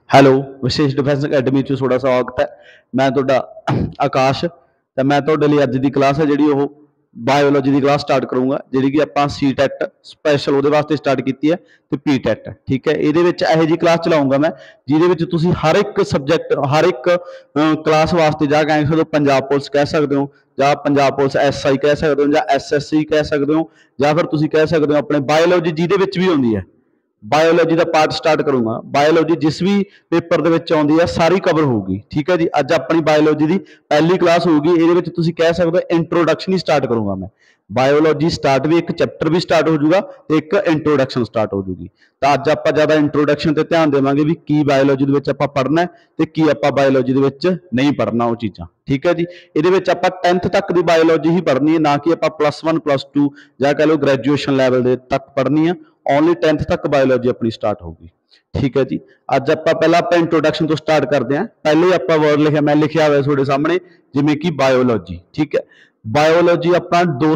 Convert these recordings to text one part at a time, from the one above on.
Hello, ਵਿਸ਼ੇਸ਼ defence academy 'ਚ ਤੁਹਾਡਾ ਸਵਾਗਤ ਹੈ। ਮੈਂ ਤੁਹਾਡਾ ਆਕਾਸ਼ ਤੇ ਮੈਂ ਤੁਹਾਡੇ ਲਈ ਅੱਜ ਦੀ ਕਲਾਸ ਹੈ ਜਿਹੜੀ ਉਹ ਬਾਇਓਲੋਜੀ ਦੀ ਕਲਾਸ ਸਟਾਰਟ ਕਰੂੰਗਾ, ਜਿਹੜੀ ਕਿ ਆਪਾਂ ਸੀ ਟੈਟ ਸਪੈਸ਼ਲ ਉਹਦੇ ਵਾਸਤੇ ਸਟਾਰਟ ਕੀਤੀ ਹੈ ਤੇ ਪੀ ਟੈਟ। ਠੀਕ ਹੈ, ਇਹਦੇ ਵਿੱਚ ਇਹੋ ਜਿਹੀ ਕਲਾਸ ਚਲਾਉਂਗਾ ਮੈਂ ਜਿਹਦੇ ਵਿੱਚ ਤੁਸੀਂ ਹਰ ਇੱਕ ਸਬਜੈਕਟ, ਹਰ ਇੱਕ ਕਲਾਸ ਵਾਸਤੇ ਜਾਂ ਕਹਿ ਸਕਦੇ ਹੋ ਪੰਜਾਬ ਪੁਲਿਸ ਕਹਿ ਸਕਦੇ ਹੋ, ਜਾਂ ਪੰਜਾਬ ਪੁਲਿਸ SI ਕਹਿ ਸਕਦੇ ਹੋ, ਜਾਂ SSC ਕਹਿ ਸਕਦੇ ਹੋ, ਜਾਂ ਫਿਰ ਤੁਸੀਂ ਕਹਿ ਸਕਦੇ ਹੋ ਆਪਣੇ ਬਾਇਓਲੋਜੀ ਜਿਹਦੇ ਵਿੱਚ ਵੀ ਆਉਂਦੀ ਹੈ। ਬਾਇਓਲੋਜੀ ਦਾ ਪਾਰਟ ਸਟਾਰਟ ਕਰੂੰਗਾ। ਬਾਇਓਲੋਜੀ ਜਿਸ ਵੀ ਪੇਪਰ ਦੇ ਵਿੱਚ ਆਉਂਦੀ ਹੈ ਸਾਰੀ ਕਵਰ ਹੋਊਗੀ। ਠੀਕ ਹੈ ਜੀ, ਅੱਜ ਆਪਣੀ ਬਾਇਓਲੋਜੀ ਦੀ ਪਹਿਲੀ ਕਲਾਸ ਹੋਊਗੀ। ਇਹਦੇ ਵਿੱਚ ਤੁਸੀਂ ਕਹਿ ਸਕਦੇ ਹੋ ਇੰਟਰੋਡਕਸ਼ਨ ਹੀ ਸਟਾਰਟ ਕਰੂੰਗਾ ਮੈਂ। ਬਾਇਓਲੋਜੀ ਸਟਾਰਟ ਵੀ ਇੱਕ ਚੈਪਟਰ ਵੀ ਸਟਾਰਟ ਹੋ ਜਾਊਗਾ ਤੇ ਇੱਕ ਇੰਟਰੋਡਕਸ਼ਨ ਸਟਾਰਟ ਹੋ ਜਾਊਗੀ। ਤਾਂ ਅੱਜ ਆਪਾਂ ਜ਼ਿਆਦਾ ਇੰਟਰੋਡਕਸ਼ਨ ਤੇ ਧਿਆਨ ਦੇਵਾਂਗੇ ਵੀ ਕੀ ਬਾਇਓਲੋਜੀ ਦੇ ਵਿੱਚ ਆਪਾਂ ਪੜ੍ਹਨਾ ਤੇ ਕੀ ਆਪਾਂ ਬਾਇਓਲੋਜੀ ਦੇ ਵਿੱਚ ਨਹੀਂ ਪੜ੍ਹਨਾ ਉਹ ਚੀਜ਼ਾਂ। ਠੀਕ ਹੈ ਜੀ, ਇਹਦੇ ਵਿੱਚ ਆਪਾਂ 10th ਤੱਕ ਦੀ ਬਾਇਓਲੋਜੀ ਹੀ ਪੜ੍ਹਨੀ ਹੈ, ਨਾ ਕਿ ਆਪਾਂ +1 +2 ਜਾਂ ਕਹਿ ਲਓ ਗ੍ਰੈਜੂਏਸ਼ਨ ਲੈਵਲ ਦੇ ਤੱਕ ਪੜ੍ਹਨੀ ਆ। ਓਨਲੀ 10th ਤੱਕ ਬਾਇਓਲੋਜੀ ਆਪਣੀ ਸਟਾਰਟ ਹੋਊਗੀ। ਠੀਕ ਹੈ ਜੀ, ਅੱਜ ਆਪਾਂ ਪਹਿਲਾਂ ਇੰਟਰੋਡਕਸ਼ਨ ਤੋਂ ਸਟਾਰਟ ਕਰਦੇ ਹਾਂ। ਪਹਿਲੇ ਆਪਾਂ ਵਰਡ ਲਿਖਿਆ, ਮੈਂ ਲਿਖਿਆ ਹੋਇਆ ਤੁਹਾਡੇ ਸਾਹਮਣੇ ਜਿਵੇਂ ਕਿ ਬਾਇਓਲੋਜੀ। ਠੀਕ ਹੈ, ਬਾਇਓਲੋਜੀ ਆਪਾਂ ਦੋ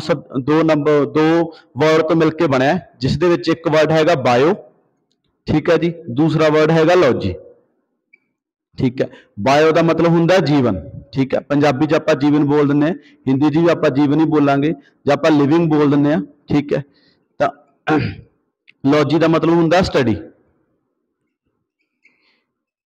ਵਰਡ ਤੋਂ ਮਿਲ ਕੇ ਬਣਿਆ, ਜਿਸ ਦੇ ਵਿੱਚ ਇੱਕ ਵਰਡ ਹੈਗਾ ਬਾਇਓ। ਠੀਕ ਹੈ ਜੀ, ਦੂਸਰਾ ਵਰਡ ਹੈਗਾ ਲੌਜੀ। ਠੀਕ ਹੈ, ਬਾਇਓ ਦਾ ਮਤਲਬ ਹੁੰਦਾ ਜੀਵਨ। ਠੀਕ ਹੈ, ਪੰਜਾਬੀ 'ਚ ਆਪਾਂ ਜੀਵਨ ਬੋਲ ਦਿੰਦੇ ਹਾਂ, ਹਿੰਦੀ 'ਚ ਵੀ ਆਪਾਂ ਜੀਵਨ ਹੀ ਬੋਲਾਂਗੇ, ਜਾਂ ਆਪਾਂ ਲਿਵਿੰਗ ਬੋਲ ਦਿੰਦੇ ਹਾਂ। ਠੀਕ ਹੈ, ਤਾਂ ਲੌਜੀ ਦਾ ਮਤਲਬ ਹੁੰਦਾ ਸਟੱਡੀ।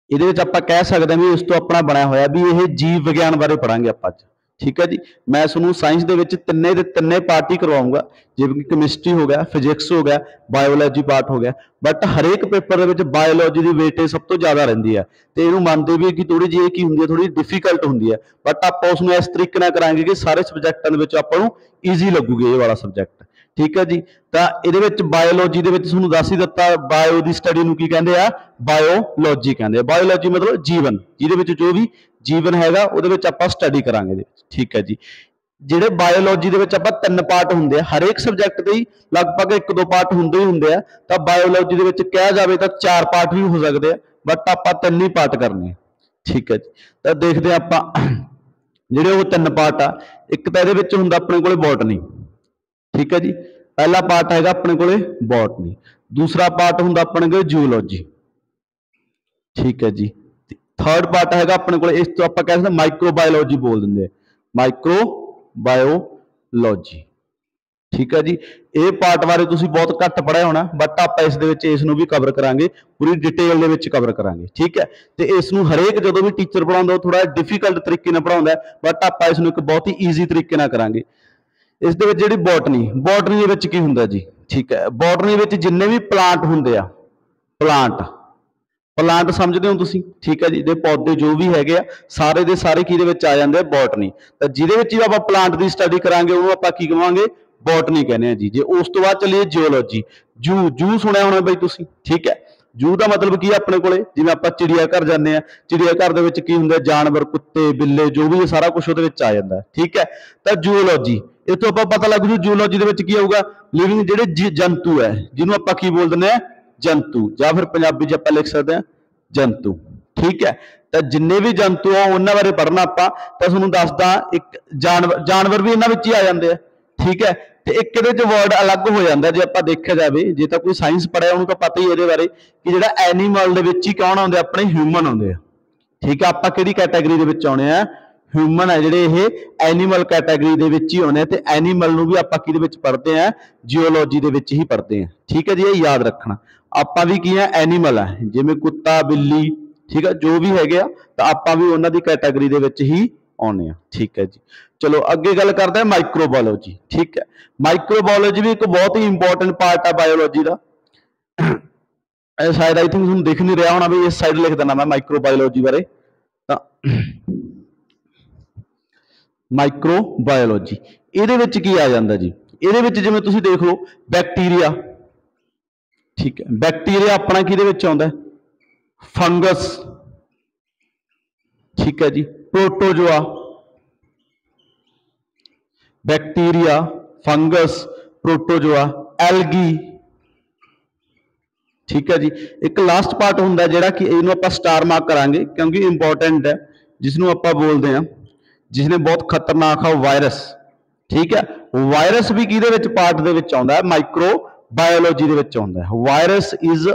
ਇਹਦੇ ਵਿੱਚ ਆਪਾਂ ਕਹਿ ਸਕਦੇ ਹਾਂ ਵੀ ਇਸ ਤੋਂ ਆਪਣਾ ਬਣਿਆ ਹੋਇਆ ਵੀ ਇਹ ਜੀਵ ਵਿਗਿਆਨ ਬਾਰੇ ਪੜਾਂਗੇ ਆਪਾਂ ਅੱਜ। ਠੀਕ ਹੈ ਜੀ, ਮੈਂ ਤੁਹਾਨੂੰ ਸਾਇੰਸ ਦੇ ਵਿੱਚ ਤਿੰਨੇ ਦੇ ਤਿੰਨੇ ਪਾਰਟ ਹੀ ਕਰਵਾਉਂਗਾ, ਜਿਵੇਂ ਕਿ ਕੈਮਿਸਟਰੀ ਹੋ ਗਿਆ, ਫਿਜ਼ਿਕਸ ਹੋ ਗਿਆ, ਬਾਇਓਲੋਜੀ ਪਾਰਟ ਹੋ ਗਿਆ। ਬਟ ਹਰੇਕ ਪੇਪਰ ਦੇ ਵਿੱਚ ਬਾਇਓਲੋਜੀ ਦੀ ਵੇਟੇਜ ਸਭ ਤੋਂ ਜ਼ਿਆਦਾ ਰਹਿੰਦੀ ਹੈ ਤੇ ਇਹਨੂੰ ਮੰਨਦੇ ਵੀ ਕਿ ਥੋੜੀ ਜਿਹੀ ਕੀ ਹੁੰਦੀ ਹੈ, ਥੋੜੀ ਡਿਫੀਕਲਟ ਹੁੰਦੀ ਹੈ। ਬਟ ਆਪਾਂ ਉਸ ਨੂੰ ਇਸ ਤਰੀਕੇ ਨਾਲ ਕਰਾਂਗੇ ਕਿ ਸਾਰੇ ਸਬਜੈਕਟਾਂ ਦੇ ਵਿੱਚ ਆਪਾਂ ਨੂੰ ਈਜ਼ੀ ਲੱਗੂਗੀ ਇਹ ਵਾਲਾ ਸਬਜੈਕਟ। ਠੀਕ ਹੈ ਜੀ, ਤਾਂ ਇਹਦੇ ਵਿੱਚ ਬਾਇਓਲੋਜੀ ਦੇ ਵਿੱਚ ਤੁਹਾਨੂੰ ਦੱਸ ਹੀ ਦਿੱਤਾ, ਬਾਇਓ ਦੀ ਸਟੱਡੀ ਨੂੰ ਕੀ ਕਹਿੰਦੇ ਆ, ਬਾਇਓਲੋਜੀ ਕਹਿੰਦੇ ਆ। ਬਾਇਓਲੋਜੀ ਮਤਲਬ ਜੀਵਨ, ਜਿਹਦੇ ਵਿੱਚ ਜੋ ਵੀ ਜੀਵਨ ਹੈਗਾ ਉਹਦੇ ਵਿੱਚ ਆਪਾਂ ਸਟੱਡੀ ਕਰਾਂਗੇ ਇਹਦੇ ਵਿੱਚ। ਠੀਕ ਹੈ ਜੀ, ਜਿਹੜੇ ਬਾਇਓਲੋਜੀ ਦੇ ਵਿੱਚ ਆਪਾਂ 3 ਪਾਰਟ ਹੁੰਦੇ ਆ, ਹਰੇਕ ਸਬਜੈਕਟ ਦੇ ਹੀ ਲਗਭਗ 1-2 ਪਾਰਟ ਹੁੰਦੇ ਹੀ ਹੁੰਦੇ ਆ। ਤਾਂ ਬਾਇਓਲੋਜੀ ਦੇ ਵਿੱਚ ਕਿਹਾ ਜਾਵੇ ਤਾਂ 4 ਪਾਰਟ ਵੀ ਹੋ ਸਕਦੇ ਆ, ਬਟ ਆਪਾਂ 3 ਹੀ ਪਾਰਟ ਕਰਨੇ ਆ। ਠੀਕ ਹੈ ਜੀ, ਤਾਂ ਦੇਖਦੇ ਆ ਆਪਾਂ ਜਿਹੜੇ ਉਹ 3 ਪਾਰਟ ਆ। ਇੱਕ ਤਾਂ ਇਹਦੇ ਵਿੱਚ ਹੁੰਦਾ ਆਪਣੇ ਕੋਲੇ ਬੋਟਨੀ। ਠੀਕ ਹੈ ਜੀ, ਪਹਿਲਾ ਪਾਰਟ ਹੈਗਾ ਆਪਣੇ ਕੋਲੇ ਬੋਟਨੀ। ਦੂਸਰਾ ਪਾਰਟ ਹੁੰਦਾ ਆਪਣੇ ਕੋਲੇ ਜੂਲੋਜੀ। ਠੀਕ ਹੈ ਜੀ, ਥਰਡ ਪਾਰਟ ਹੈਗਾ ਆਪਣੇ ਕੋਲੇ, ਇਸ ਤੋਂ ਆਪਾਂ ਕਹਿ ਸਕਦੇ ਮਾਈਕਰੋ ਬਾਇਓਲੋਜੀ ਬੋਲ ਦਿੰਦੇ ਆ, ਮਾਈਕਰੋ ਬਾਇਓਲੋਜੀ। ਠੀਕ ਹੈ ਜੀ, ਇਹ ਪਾਰਟ ਬਾਰੇ ਤੁਸੀਂ ਬਹੁਤ ਘੱਟ ਪੜ੍ਹਿਆ ਹੋਣਾ, ਬਟ ਆਪਾਂ ਇਸ ਦੇ ਵਿੱਚ ਇਸ ਨੂੰ ਵੀ ਕਵਰ ਕਰਾਂਗੇ, ਪੂਰੀ ਡਿਟੇਲ ਦੇ ਵਿੱਚ ਕਵਰ ਕਰਾਂਗੇ। ਠੀਕ ਹੈ, ਤੇ ਇਸ ਨੂੰ ਹਰੇਕ ਜਦੋਂ ਵੀ ਟੀਚਰ ਪੜ੍ਹਾਉਂਦਾ ਉਹ ਥੋੜਾ ਡਿਫੀਕਲਟ ਤਰੀਕੇ ਨਾਲ ਪੜ੍ਹਾਉਂਦਾ, ਬਟ ਆਪਾਂ ਇਸ ਨੂੰ ਇੱਕ ਬਹੁਤ ਹੀ ਈਜ਼ੀ ਤਰੀਕੇ ਨਾਲ ਕਰਾਂਗੇ। ਇਸ ਦੇ ਵਿੱਚ ਜਿਹੜੀ ਬੋਟਨੀ, ਬੋਟਨੀ ਦੇ ਵਿੱਚ ਕੀ ਹੁੰਦਾ ਜੀ? ਠੀਕ ਹੈ, ਬੋਟਨੀ ਵਿੱਚ ਜਿੰਨੇ ਵੀ ਪਲਾਂਟ ਹੁੰਦੇ ਆ, ਪਲਾਂਟ ਸਮਝਦੇ ਹੋ ਤੁਸੀਂ? ਠੀਕ ਹੈ ਜੀ, ਦੇ ਪੌਦੇ ਜੋ ਵੀ ਹੈਗੇ ਆ ਸਾਰੇ ਦੇ ਸਾਰੇ ਕਿਹਦੇ ਵਿੱਚ ਆ ਜਾਂਦੇ ਆ, ਬੋਟਨੀ। ਤਾਂ ਜਿਹਦੇ ਵਿੱਚ ਹੀ ਆਪਾਂ ਪਲਾਂਟ ਦੀ ਸਟੱਡੀ ਕਰਾਂਗੇ ਉਹਨੂੰ ਆਪਾਂ ਕੀ ਕਹਾਂਗੇ, ਬੋਟਨੀ ਕਹਿੰਦੇ ਆ ਜੀ। ਜੇ ਉਸ ਤੋਂ ਬਾਅਦ ਚੱਲੀਏ ਜਿਓਲੋਜੀ। ਜੂ ਸੁਣਿਆ ਹੋਣਾ ਬਈ ਤੁਸੀਂ? ਠੀਕ ਹੈ, ਜੂ ਦਾ ਮਤਲਬ ਕੀ ਹੈ ਆਪਣੇ ਕੋਲੇ, ਜਿਵੇਂ ਆਪਾਂ ਚਿੜੀਆ ਘਰ ਜਾਂਦੇ ਆ, ਚਿੜੀਆ ਘਰ ਦੇ ਵਿੱਚ ਕੀ ਹੁੰਦਾ, ਜਾਨਵਰ, ਕੁੱਤੇ, ਬਿੱਲੇ, ਜੋ ਵੀ ਸਾਰਾ ਕੁਝ ਉਹਦੇ ਵਿੱਚ ਆ ਜਾਂਦਾ। ਠੀਕ ਹੈ, ਤਾਂ ਜੂਲੋਜੀ, ਇੱਥੋਂ ਆਪਾਂ ਪਤਾ ਲੱਗ ਜੂ ਜੂਲੋਜੀ ਦੇ ਵਿੱਚ ਕੀ ਆਊਗਾ, ਲਿਵਿੰਗ ਜਿਹੜੇ ਜੰਤੂ ਹੈ, ਜਿਹਨੂੰ ਆਪਾਂ ਕੀ ਬੋਲ ਦਿੰਦੇ ਆ, ਜੰਤੂ, ਜਾਂ ਫਿਰ ਪੰਜਾਬੀ 'ਚ ਆਪਾਂ ਲਿਖ ਸਕਦੇ ਹਾਂ ਜੰਤੂ। ਠੀਕ ਹੈ, ਤਾਂ ਜਿੰਨੇ ਵੀ ਜੰਤੂ ਆ ਉਹਨਾਂ ਬਾਰੇ ਪੜ੍ਹਨਾ ਆਪਾਂ। ਤਾਂ ਤੁਹਾਨੂੰ ਦੱਸਦਾ, ਇੱਕ ਜਾਨਵਰ ਵੀ ਇਹਨਾਂ ਵਿੱਚ ਹੀ ਆ ਜਾਂਦੇ ਆ। ਠੀਕ ਹੈ, ਤੇ ਇੱਕ ਇਹਦੇ 'ਚ ਵਰਡ ਅਲੱਗ ਹੋ ਜਾਂਦਾ ਜੇ ਆਪਾਂ ਦੇਖਿਆ ਜਾਵੇ, ਜੇ ਤਾਂ ਕੋਈ ਸਾਇੰਸ ਪੜ੍ਹਿਆ ਉਹਨੂੰ ਤਾਂ ਪਤਾ ਹੀ ਇਹਦੇ ਬਾਰੇ ਕਿ ਜਿਹੜਾ ਐਨੀਮਲ ਦੇ ਵਿੱਚ ਹੀ ਕੌਣ ਆਉਂਦੇ, ਆਪਣੇ ਹਿਊਮਨ ਆਉਂਦੇ ਆ। ਠੀਕ ਹੈ, ਆਪਾਂ ਕਿਹੜੀ ਕੈਟਾਗਰੀ ਦੇ ਵਿੱਚ ਆਉਣੇ ਆ, ਹਿਊਮਨ ਹੈ ਜਿਹੜੇ, ਇਹ ਐਨੀਮਲ ਕੈਟਾਗਰੀ ਦੇ ਵਿੱਚ ਹੀ ਆਉਣੇ ਆ। ਤੇ ਐਨੀਮਲ ਨੂੰ ਵੀ ਆਪਾਂ ਕਿਹਦੇ ਵਿੱਚ ਪੜ੍ਹਦੇ ਆ, ਜਿਓਲੋਜੀ ਦੇ ਵਿੱਚ ਹੀ ਪੜ੍ਹਦੇ ਆ। ਠੀਕ ਹੈ ਜੀ, ਇਹ ਯਾਦ ਰੱਖਣਾ। ਆਪਾਂ ਵੀ ਕੀ ਆ, ਐਨੀਮਲ ਆ, ਜਿਵੇਂ ਕੁੱਤਾ, ਬਿੱਲੀ, ਠੀਕ ਹੈ, ਜੋ ਵੀ ਹੈਗੇ ਆ, ਤਾਂ ਆਪਾਂ ਵੀ ਉਹਨਾਂ ਦੀ ਕੈਟਾਗਰੀ ਦੇ ਵਿੱਚ ਹੀ ਆਉਣੇ ਆ। ਠੀਕ ਹੈ ਜੀ, ਚਲੋ ਅੱਗੇ ਗੱਲ ਕਰਦੇ ਆ ਮਾਈਕਰੋਬਾਇਓਲੋਜੀ। ਠੀਕ ਹੈ, ਮਾਈਕਰੋਬਾਇਓਲੋਜੀ ਵੀ ਇੱਕ ਬਹੁਤ ਹੀ ਇੰਪੋਰਟੈਂਟ ਪਾਰਟ ਆ ਬਾਇਓਲੋਜੀ ਦਾ। ਸ਼ਾਇਦ ਆਈ ਥਿੰਕ ਤੁਹਾਨੂੰ ਦਿਖ ਨਹੀਂ ਰਿਹਾ ਹੋਣਾ ਵੀ ਇਸ ਸਾਈਡ ਲਿਖ ਦਿੰਦਾ ਮੈਂ ਮਾਈਕਰੋਬਾਇਓਲੋਜੀ ਬਾਰੇ। ਤਾਂ ਮਾਈਕਰੋਬਾਇਓਲੋਜੀ ਇਹਦੇ ਵਿੱਚ ਕੀ ਆ ਜਾਂਦਾ ਜੀ? ਇਹਦੇ ਵਿੱਚ ਜਿਵੇਂ ਤੁਸੀਂ ਦੇਖ ਲਓ ਬੈਕਟੀਰੀਆ। ਠੀਕ ਹੈ, ਬੈਕਟੀਰੀਆ ਆਪਣਾ ਕਿਹਦੇ ਵਿੱਚ ਆਉਂਦਾ, ਫੰਗਸ। ਠੀਕ ਹੈ ਜੀ, protozoa, bacteria, fungus, protozoa, algae. ਠੀਕ ਹੈ ਜੀ, ਇੱਕ ਲਾਸਟ ਪਾਰਟ ਹੁੰਦਾ ਜਿਹੜਾ ਕਿ ਇਹਨੂੰ ਆਪਾਂ ਸਟਾਰ ਮਾਰਕ ਕਰਾਂਗੇ ਕਿਉਂਕਿ ਇੰਪੋਰਟੈਂਟ ਹੈ, ਜਿਸ ਨੂੰ ਆਪਾਂ ਬੋਲਦੇ ਹਾਂ, ਜਿਸਨੇ ਬਹੁਤ ਖਤਰਨਾਕ ਆ, ਉਹ ਵਾਇਰਸ। ਠੀਕ ਹੈ, ਵਾਇਰਸ ਵੀ ਕਿਹਦੇ ਵਿੱਚ ਪਾਰਟ ਦੇ ਵਿੱਚ ਆਉਂਦਾ, ਮਾਈਕਰੋ ਬਾਇਓਲੋਜੀ ਦੇ ਵਿੱਚ ਆਉਂਦਾ ਹੈ। Virus is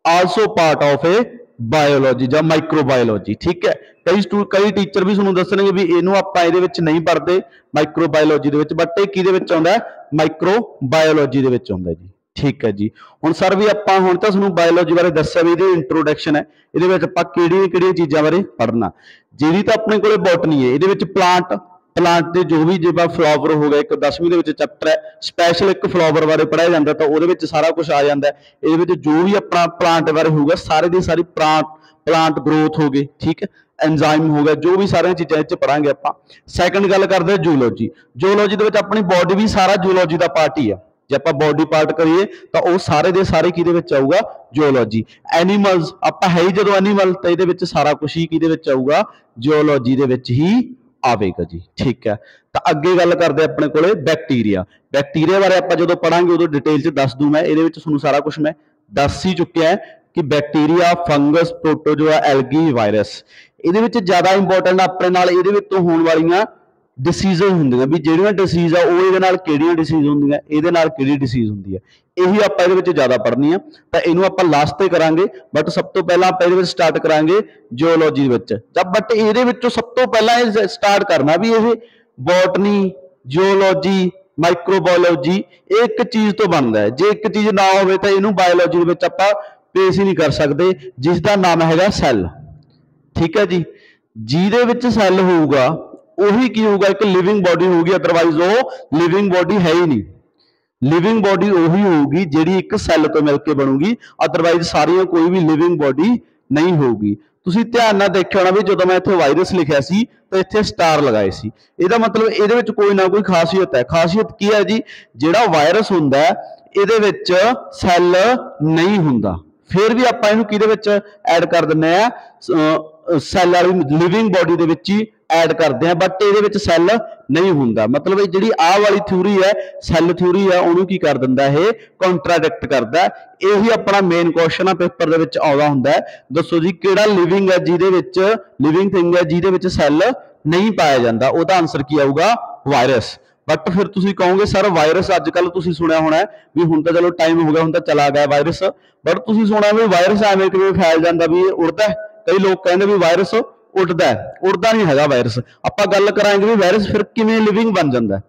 also part of A biology ਜਾਂ माइक्रोबायोलॉजी। ठीक है, कई टीचर भी ਤੁਹਾਨੂੰ ਦੱਸਣਗੇ ਵੀ ਇਹਨੂੰ ਆਪਾਂ ਇਹਦੇ ਵਿੱਚ ਨਹੀਂ ਪੜ੍ਹਦੇ ਮਾਈਕਰੋਬਾਇਓਲੋਜੀ ਦੇ ਵਿੱਚ, ਬਟ ਇਹ ਕਿਹਦੇ ਵਿੱਚ ਆਉਂਦਾ ਹੈ? ਮਾਈਕਰੋਬਾਇਓਲੋਜੀ ਦੇ ਵਿੱਚ ਆਉਂਦਾ ਜੀ। ਠੀਕ ਹੈ ਜੀ, ਹੁਣ ਸਰ ਵੀ ਆਪਾਂ ਹੁਣ ਤਾਂ ਤੁਹਾਨੂੰ ਬਾਇਓਲੋਜੀ ਬਾਰੇ ਦੱਸਿਆ ਵੀ ਇਹਦੀ ਇੰਟਰੋਡਕਸ਼ਨ ਹੈ, ਇਹਦੇ ਵਿੱਚ ਆਪਾਂ ਕਿਹੜੀਆਂ ਚੀਜ਼ਾਂ ਬਾਰੇ ਪੜ੍ਹਨਾ। ਜਿਹੜੀ ਤਾਂ ਆਪਣੇ ਕੋਲੇ ਬੋਟਨੀ ਹੈ, ਇਹਦੇ ਵਿੱਚ ਪਲਾਂਟ ਦੇ ਜੋ ਵੀ ਜਿਵੇਂ ਫਲਾਵਰ ਹੋ ਗਿਆ, ਇੱਕ 10ਵੀਂ ਦੇ ਵਿੱਚ ਚੈਪਟਰ ਹੈ ਸਪੈਸ਼ਲ, ਇੱਕ ਫਲਾਵਰ ਬਾਰੇ ਪੜ੍ਹਾਇਆ ਜਾਂਦਾ, ਤਾਂ ਉਹਦੇ ਵਿੱਚ ਸਾਰਾ ਕੁਝ ਆ ਜਾਂਦਾ ਹੈ। ਇਹਦੇ ਵਿੱਚ ਜੋ ਵੀ ਆਪਣਾ ਪਲਾਂਟ ਬਾਰੇ ਹੋਊਗਾ ਸਾਰੇ ਦੀ ਸਾਰੀ ਪਲਾਂਟ ਗਰੋਥ ਹੋ ਗਈ। ਠੀਕ ਹੈ, एंजाइम हो गया, जो भी सारियां चीज़ां इह पढ़ांगे आपां। सैकंड गल करते हैं जूलॉजी। जूलॉजी दे विच अपनी बॉडी भी सारा जूलॉजी का पार्ट ही है। जे आपां बॉडी पार्ट करिए तो वह सारे दे सारे किहदे विच आऊगा? जूलॉजी। एनीमल्स आपां है ही जदों एनीमल, तो इहदे विच सारा कुछ ही किहदे विच आऊगा? जूलॉजी दे विच ही आवेगा जी। ठीक है, तो अगे गल करते अपने कोले बैक्टीरिया। बैक्टीरिया बारे आपां जदों पढ़ांगे उदों डिटेल च दस दूँ मैं, इहदे विच तुहानूं सारा कुछ मैं दस ही चुकिया है कि bacteria, fungus, protozoa, algae, virus. ਇਹਦੇ ਵਿੱਚ ਜ਼ਿਆਦਾ ਇੰਪੋਰਟੈਂਟ ਆਪਣੇ ਨਾਲ ਇਹਦੇ ਵਿੱਚ ਹੋਣ ਵਾਲੀਆਂ ਡਿਸੀਜ਼ ਹੁੰਦੀਆਂ ਵੀ ਜਿਹੜੀਆਂ ਡਿਸੀਜ਼ ਆ ਉਹ ਇਹਦੇ ਨਾਲ ਕਿਹੜੀਆਂ ਡਿਸੀਜ਼ ਹੁੰਦੀਆਂ, ਇਹਦੇ ਨਾਲ ਕਿਹੜੀ ਡਿਸੀਜ਼ ਹੁੰਦੀ ਹੈ, ਇਹੀ ਆਪਾਂ ਇਹਦੇ ਵਿੱਚ ਜ਼ਿਆਦਾ ਪੜ੍ਹਨੀ ਆ। ਤਾਂ ਇਹਨੂੰ ਆਪਾਂ ਲਾਸਟ ਤੇ ਕਰਾਂਗੇ, ਬਟ ਸਭ ਤੋਂ ਪਹਿਲਾਂ ਆਪਾਂ ਇਹਦੇ ਵਿੱਚ ਸਟਾਰਟ ਕਰਾਂਗੇ ਜਿਓਲੋਜੀ ਵਿੱਚ। ਬਟ ਇਹਦੇ ਵਿੱਚੋਂ ਸਭ ਤੋਂ ਪਹਿਲਾਂ ਇਹ ਸਟਾਰਟ ਕਰਨਾ ਵੀ ਇਹ ਬੋਟਨੀ, ਜਿਓਲੋਜੀ, ਮਾਈਕਰੋਬਾਇਓਲੋਜੀ ਇਹ ਇੱਕ ਚੀਜ਼ ਤੋਂ ਬਣਦਾ ਹੈ। ਜੇ ਇੱਕ ਚੀਜ਼ ਨਾ ਹੋਵੇ ਤਾਂ ਇਹਨੂੰ ਬਾਇਓਲੋਜੀ ਦੇ ਵਿੱਚ ਆਪਾਂ ਪੇਸ਼ ਹੀ ਨਹੀਂ ਕਰ ਸਕਦੇ, ਜਿਸ ਦਾ ਨਾਮ ਹੈਗਾ ਸੈੱਲ। ठीक है जी, ਜਿਹਦੇ ਵਿੱਚ ਸੈੱਲ ਹੋਊਗਾ ਉਹੀ ਕੀ ਹੋਊਗਾ? ਇੱਕ ਲਿਵਿੰਗ ਬੋਡੀ ਹੋਊਗੀ, ਅਦਰਵਾਈਜ਼ ਉਹ ਲਿਵਿੰਗ ਬੋਡੀ ਹੈ ਹੀ ਨਹੀਂ। ਲਿਵਿੰਗ ਬੋਡੀ ਉਹੀ ਹੋਊਗੀ ਜਿਹੜੀ ਇੱਕ ਸੈੱਲ ਤੋਂ ਮਿਲ ਕੇ ਬਣੂਗੀ, ਅਦਰਵਾਈਜ਼ ਸਾਰੀਆਂ ਕੋਈ ਵੀ ਲਿਵਿੰਗ ਬੋਡੀ ਨਹੀਂ ਹੋਊਗੀ। ਤੁਸੀਂ ਧਿਆਨ ਨਾਲ ਦੇਖਿਆ ਹੋਣਾ ਵੀ ਜਦੋਂ ਮੈਂ ਇੱਥੇ ਵਾਇਰਸ ਲਿਖਿਆ ਸੀ ਤਾਂ ਇੱਥੇ ਸਟਾਰ ਲਗਾਏ ਸੀ, ਇਹਦਾ ਮਤਲਬ ਇਹਦੇ ਵਿੱਚ ਕੋਈ ਨਾ ਕੋਈ ਖਾਸੀਅਤ ਹੈ। ਖਾਸੀਅਤ ਕੀ ਹੈ ਜੀ? ਜਿਹੜਾ ਵਾਇਰਸ ਹੁੰਦਾ ਇਹਦੇ ਵਿੱਚ ਸੈੱਲ ਨਹੀਂ ਹੁੰਦਾ, ਫਿਰ ਵੀ ਆਪਾਂ ਇਹਨੂੰ ਕਿਹਦੇ ਵਿੱਚ ਐਡ ਕਰ ਦਿੰਦੇ ਆ? ਸੈੱਲ ਵਾਲੀ ਲਿਵਿੰਗ ਬੋਡੀ ਦੇ ਵਿੱਚ ਹੀ ਐਡ ਕਰਦੇ ਆ, ਬਟ ਇਹਦੇ ਵਿੱਚ ਸੈੱਲ ਨਹੀਂ ਹੁੰਦਾ। ਮਤਲਬ ਇਹ ਜਿਹੜੀ ਆਹ ਵਾਲੀ ਥਿਊਰੀ ਹੈ, ਸੈੱਲ ਥਿਊਰੀ ਆ, ਉਹਨੂੰ ਕੀ ਕਰ ਦਿੰਦਾ? ਇਹ ਕੰਟਰਾਡਿਕਟ ਕਰਦਾ। ਇਹੀ ਆਪਣਾ ਮੇਨ ਕੁਐਸਚਨ ਆ ਪੇਪਰ ਦੇ ਵਿੱਚ ਆਉਂਦਾ ਹੁੰਦਾ। ਦੱਸੋ ਜੀ ਕਿਹੜਾ ਲਿਵਿੰਗ ਹੈ ਜਿਹਦੇ ਵਿੱਚ ਲਿਵਿੰਗ ਥਿੰਗ ਹੈ ਜਿਹਦੇ ਵਿੱਚ ਸੈੱਲ ਨਹੀਂ ਪਾਇਆ ਜਾਂਦਾ? ਉਹਦਾ ਆਨਸਰ ਕੀ ਆਊਗਾ? ਵਾਇਰਸ। बट फिर तुसीं कहोगे सर वायरस अजकल तुसीं सुनिया होना है भी हुण तां चलो टाइम हो गया, हुण तां चला गया वायरस, बट तुसीं सुनिया भी वायरस एवें किवें फैल जांदा भी उड़दा है? कई लोग कहंदे भी वायरस उड़दा है, उड़दा नहीं हैगा वायरस। आपां गल करांगे भी वायरस फिर किवें लिविंग बन जांदा है,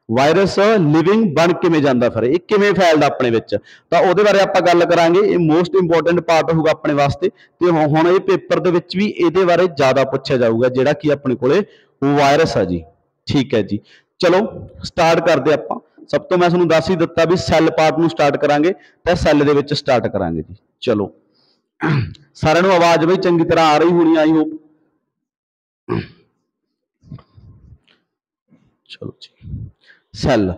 वायरस लिविंग बन किवें जांदा, फिर ये किवें फैलदा अपने विच, तां उहदे बारे आपां गल करांगे। ये मोस्ट इंपोर्टेंट पार्ट होगा अपने वास्ते, ते हुण ये पेपर दे विच भी इहदे बारे ज़्यादा पुछया जाऊगा जिहड़ा कि अपने कोले वायरस है जी। ठीक है जी, चलो स्टार्ट करते आपां। सब तो मैं तुहानूं दस ही दिता भी सैल पार्ट नूं स्टार्ट करांगे ते सैल दे विच स्टार्ट करांगे जी। चलो सारिआं नूं आवाज़ बई चंगी तरह आ रही होनी, आई होप। चलो जी, सैल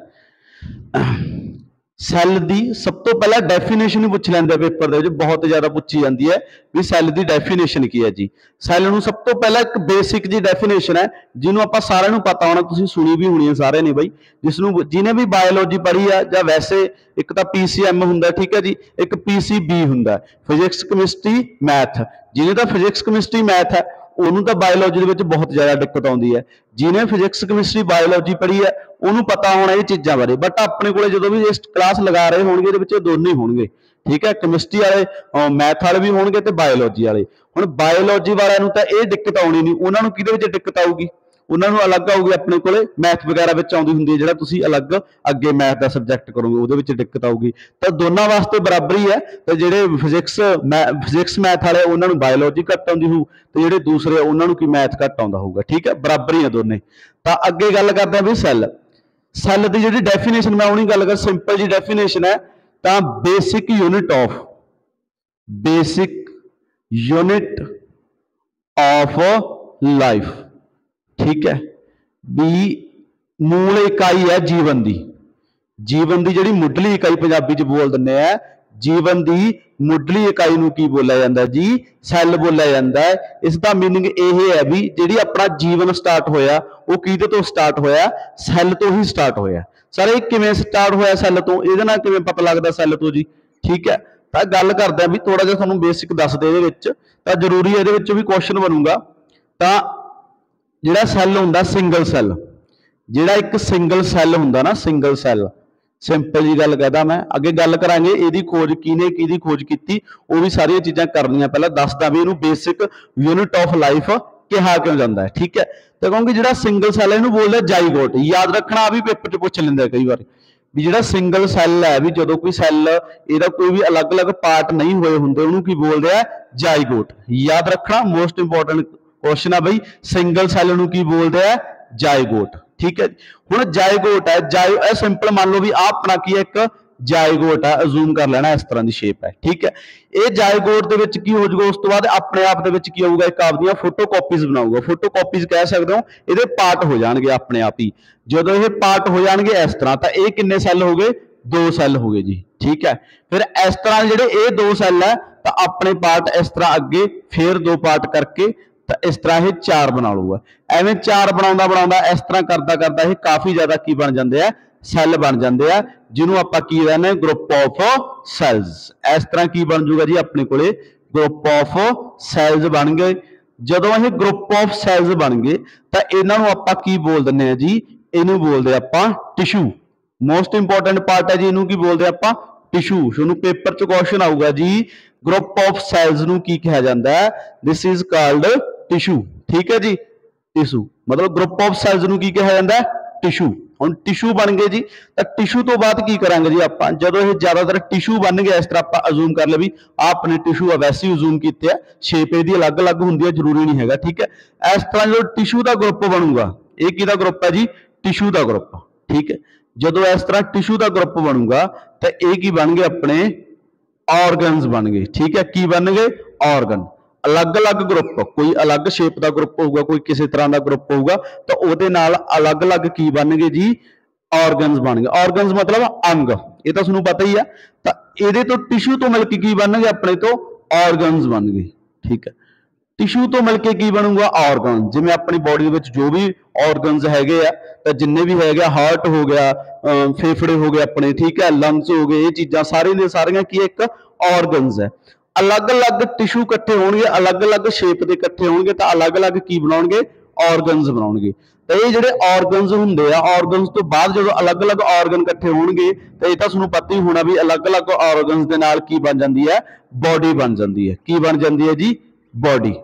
सैल दी सब तो पहला डेफिनेशन ही पूछ लैंदे पेपर दे विच, बहुत ज़्यादा पूछी जाती है भी सैल दी डेफिनेशन की है जी। सैल नूं सब तो पहला एक बेसिक जी डेफिनेशन है जिन्होंने आपां सारिआं नूं पता होना, तुसीं सुनी भी होनी है सारे ने बई, जिसनूं जिन्हें भी बायोलॉजी पढ़ी है जां वैसे एक तो PCM हुंदा, ठीक है जी, एक PCB हुंदा, फिजिक्स केमिस्ट्री मैथ। जिन्हें तो फिजिक्स केमिस्ट्री मैथ है ਉਹਨੂੰ ਤਾਂ ਬਾਇਓਲੋਜੀ ਦੇ ਵਿੱਚ ਬਹੁਤ ਜ਼ਿਆਦਾ ਦਿੱਕਤ ਆਉਂਦੀ ਹੈ। ਜਿਹਨੇ ਫਿਜ਼ਿਕਸ ਕੈਮਿਸਟਰੀ ਬਾਇਓਲੋਜੀ ਪੜ੍ਹੀ ਹੈ ਉਹਨੂੰ ਪਤਾ ਹੋਣਾ ਇਹ ਚੀਜ਼ਾਂ ਬਾਰੇ, ਬਟ ਆਪਣੇ ਕੋਲੇ ਜਦੋਂ ਵੀ ਇਸ ਕਲਾਸ ਲਗਾ ਰਹੇ ਹੋਣਗੇ ਇਹਦੇ ਵਿੱਚ ਦੋਨੇ ਹੀ ਹੋਣਗੇ। ਠੀਕ ਹੈ, ਕੈਮਿਸਟਰੀ ਵਾਲੇ ਮੈਥ ਵਾਲੇ ਵੀ ਹੋਣਗੇ ਤੇ ਬਾਇਓਲੋਜੀ ਵਾਲੇ। ਹੁਣ ਬਾਇਓਲੋਜੀ ਵਾਲਿਆਂ ਨੂੰ ਤਾਂ ਇਹ ਦਿੱਕਤ ਆਉਣੀ ਨਹੀਂ, ਉਹਨਾਂ ਨੂੰ ਕਿਹਦੇ ਵਿੱਚ ਦਿੱਕਤ ਆਊਗੀ? ਉਹਨਾਂ ਨੂੰ ਅਲੱਗ ਆਊਗੀ, ਆਪਣੇ ਕੋਲੇ ਮੈਥ ਵਗੈਰਾ ਵਿੱਚ ਆਉਂਦੀ ਹੁੰਦੀ ਹੈ, ਜਿਹੜਾ ਤੁਸੀਂ ਅਲੱਗ ਅੱਗੇ ਮੈਥ ਦਾ ਸਬਜੈਕਟ ਕਰੋਗੇ ਉਹਦੇ ਵਿੱਚ ਦਿੱਕਤ ਆਊਗੀ। ਤਾਂ ਦੋਨਾਂ ਵਾਸਤੇ ਬਰਾਬਰ ਹੀ ਹੈ, ਤੇ ਜਿਹੜੇ ਫਿਜ਼ਿਕਸ ਮੈਥ ਵਾਲੇ ਉਹਨਾਂ ਨੂੰ ਬਾਇਓਲੋਜੀ ਘੱਟ ਆਉਂਦੀ ਹੋਊ, ਤੇ ਜਿਹੜੇ ਦੂਸਰੇ ਉਹਨਾਂ ਨੂੰ ਕੀ ਮੈਥ ਘੱਟ ਆਉਂਦਾ ਹੋਊਗਾ। ਠੀਕ ਹੈ, ਬਰਾਬਰ ਹੀ ਆ ਦੋਨੇ। ਤਾਂ ਅੱਗੇ ਗੱਲ ਕਰਦੇ ਆ ਵੀ ਸੈੱਲ ਦੀ ਜਿਹੜੀ ਡੈਫੀਨੇਸ਼ਨ ਮੈਂ ਉਹਨੀ ਗੱਲ ਕਰ, ਸਿੰਪਲ ਜੀ ਡੈਫੀਨੇਸ਼ਨ ਹੈ। ਤਾਂ ਬੇਸਿਕ यूनिट ऑफ लाइफ। ठीक है, भी मूल इकाई है जीवन की, जीवन की जिहड़ी मुढ़ली इकाई पंजाबी च बोल दिंदे आ, जीवन की मुढ़ली इकाई नूं की बोलिया जांदा जी? सैल बोलिया जांदा है। इसका मीनिंग यह है भी जिहड़ी अपना जीवन स्टार्ट होया वो किहदे तो स्टार्ट होया? सैल तो ही स्टार्ट होया। सर ये किवें स्टार्ट होया सैल तो? इहदे नाल किवें पता लगदा सैल तो जी? ठीक है, तो गल करते हैं भी थोड़ा जिहा तुहानूं बेसिक दस दे इहदे विच, तां जरूरी इहदे विच भी क्वेश्चन बनूगा। तां जिहड़ा सैल हुंदा सिंगल सैल, जिहड़ा एक सिंगल सैल हुंदा ना, सिंगल सैल सिंपल जी गल कहदा मैं अगे गल करांगे इहदी खोज किने किहदी खोज कीती वो भी सारियां चीज़ां करनियां पहला दसदा भी इहनूं बेसिक यूनिट ऑफ लाइफ कहा क्यों जाता है ठीक है। तो क्योंकि जिहड़ा सिंगल सैल इहनूं बोलदे जाइगोट याद रखना आ भी पेपर च पुछ लैंदे कई बार भी जिहड़ा सिंगल सैल है भी जदों कोई सैल इहदा कोई भी अलग अलग पार्ट नहीं होए हुंदे उहनूं की बोलदे आ जाइगोट याद रखना मोस्ट इंपोर्टेंट क्वेश्चन है बई सिंगल सैल नूं की बोलदे आ जाइगोट ठीक है। हुण जाइगोट है सिंपल मान लो भी आ अपना की है एक जाइगोट है अजूम कर लेना इस तरह की शेप है ठीक है। ये जाइगोट दे विच की हो जाऊगा उस तो बाद अपने आप दे विच की होगा एक आपदियां फोटो कॉपीज बनाऊगा फोटो कॉपीज कह सकते हो ये पार्ट हो जाएंगे अपने आप ही जो ये पार्ट हो जाएंगे इस तरह तो ये किन्ने सैल हो गए 2 सैल हो गए जी ठीक है। फिर इस तरह ਜਿਹੜੇ ये 2 सैल है तो अपने पार्ट इस तरह अगे फिर 2 पार्ट करके तो इस तरह ये 4 बना लूगा एवें 4 बनाउंदा बनाउंदा इस तरह करता करता ये काफ़ी ज़्यादा की बन जाते हैं सैल बन जाते हैं जिन्होंने आप की कहने ग्रुप ऑफ सैल्स इस तरह की बन जूगा जी अपने को ग्रुप ऑफ सैल्स बन गए। जदों ये ग्रुप ऑफ सैल्स बन गए तो इन्हों आप की बोल दें जी इनू बोलते आप टिशू मोस्ट इंपोर्टेंट पार्ट है जी इनू की बोलते आप टिशू तुहानूं पेपर च क्वेश्चन आऊगा जी ग्रुप ऑफ सैल्स नूं की कहा जाता है दिस इज कॉल्ड टिशू ठीक है जी टिशू मतलब ग्रुप ऑफ सैल्स नूं की कहा जाता है टिशू हुण टिशू बन गए जी तो टिशू तो बाद की करांगे जी आप जदों ये ज़्यादातर टिशू बन गया इस तरह आप अजूम कर ले भी आपने टिशू वैसे ही अजूम किए शेप इसकी अलग अलग होंगी है जरूरी नहीं है ठीक है। इस तरह जो टिशू का ग्रुप बनूगा ये किहदा ग्रुप है जी टिशू का ग्रुप ठीक है। जदों इस तरह टिशू का ग्रुप बनूगा तो ये की बन गए अपने ऑर्गनस बन गए ठीक है की बन गए ऑर्गन अलग अलग ग्रुप कोई अलग शेप का ग्रुप होगा कोई किसी तरह का ग्रुप होगा तो वो अलग अलग की बन गए जी ऑर्गनस बन गए ऑर्गनस मतलब अंग ये तो तुहानूं पता ही है तो ये तो टिशू तो मिलकर की बन गए अपने तो ऑर्गनस बन गए ठीक है। टिशू तो मिलकर की बनूगा ऑर्गन जिवें अपनी बॉडी में जो भी ऑर्गनस हैगे आ तो जिन्ने भी है हार्ट हो गया फेफड़े हो गए अपने ठीक है लंग्स हो गए ये चीज़ां सारियां सारियां की एक ऑर्गनस है अलग अलग टिशू इकट्ठे होंगे अलग अलग शेप के इकट्ठे होंगे तो अलग अलग की बनाउणगे ऑर्गनस बनाउणगे तो ये जिहड़े ऑर्गनस हुंदे आ ऑर्गनस तो बाद जो अलग अलग ऑर्गन इकट्ठे होंगे तो ये तो तुहानूं पता ही होना भी अलग अलग ऑर्गनस के नाल की बन जाती है बॉडी बन जाती है की बन जाती है जी बॉडी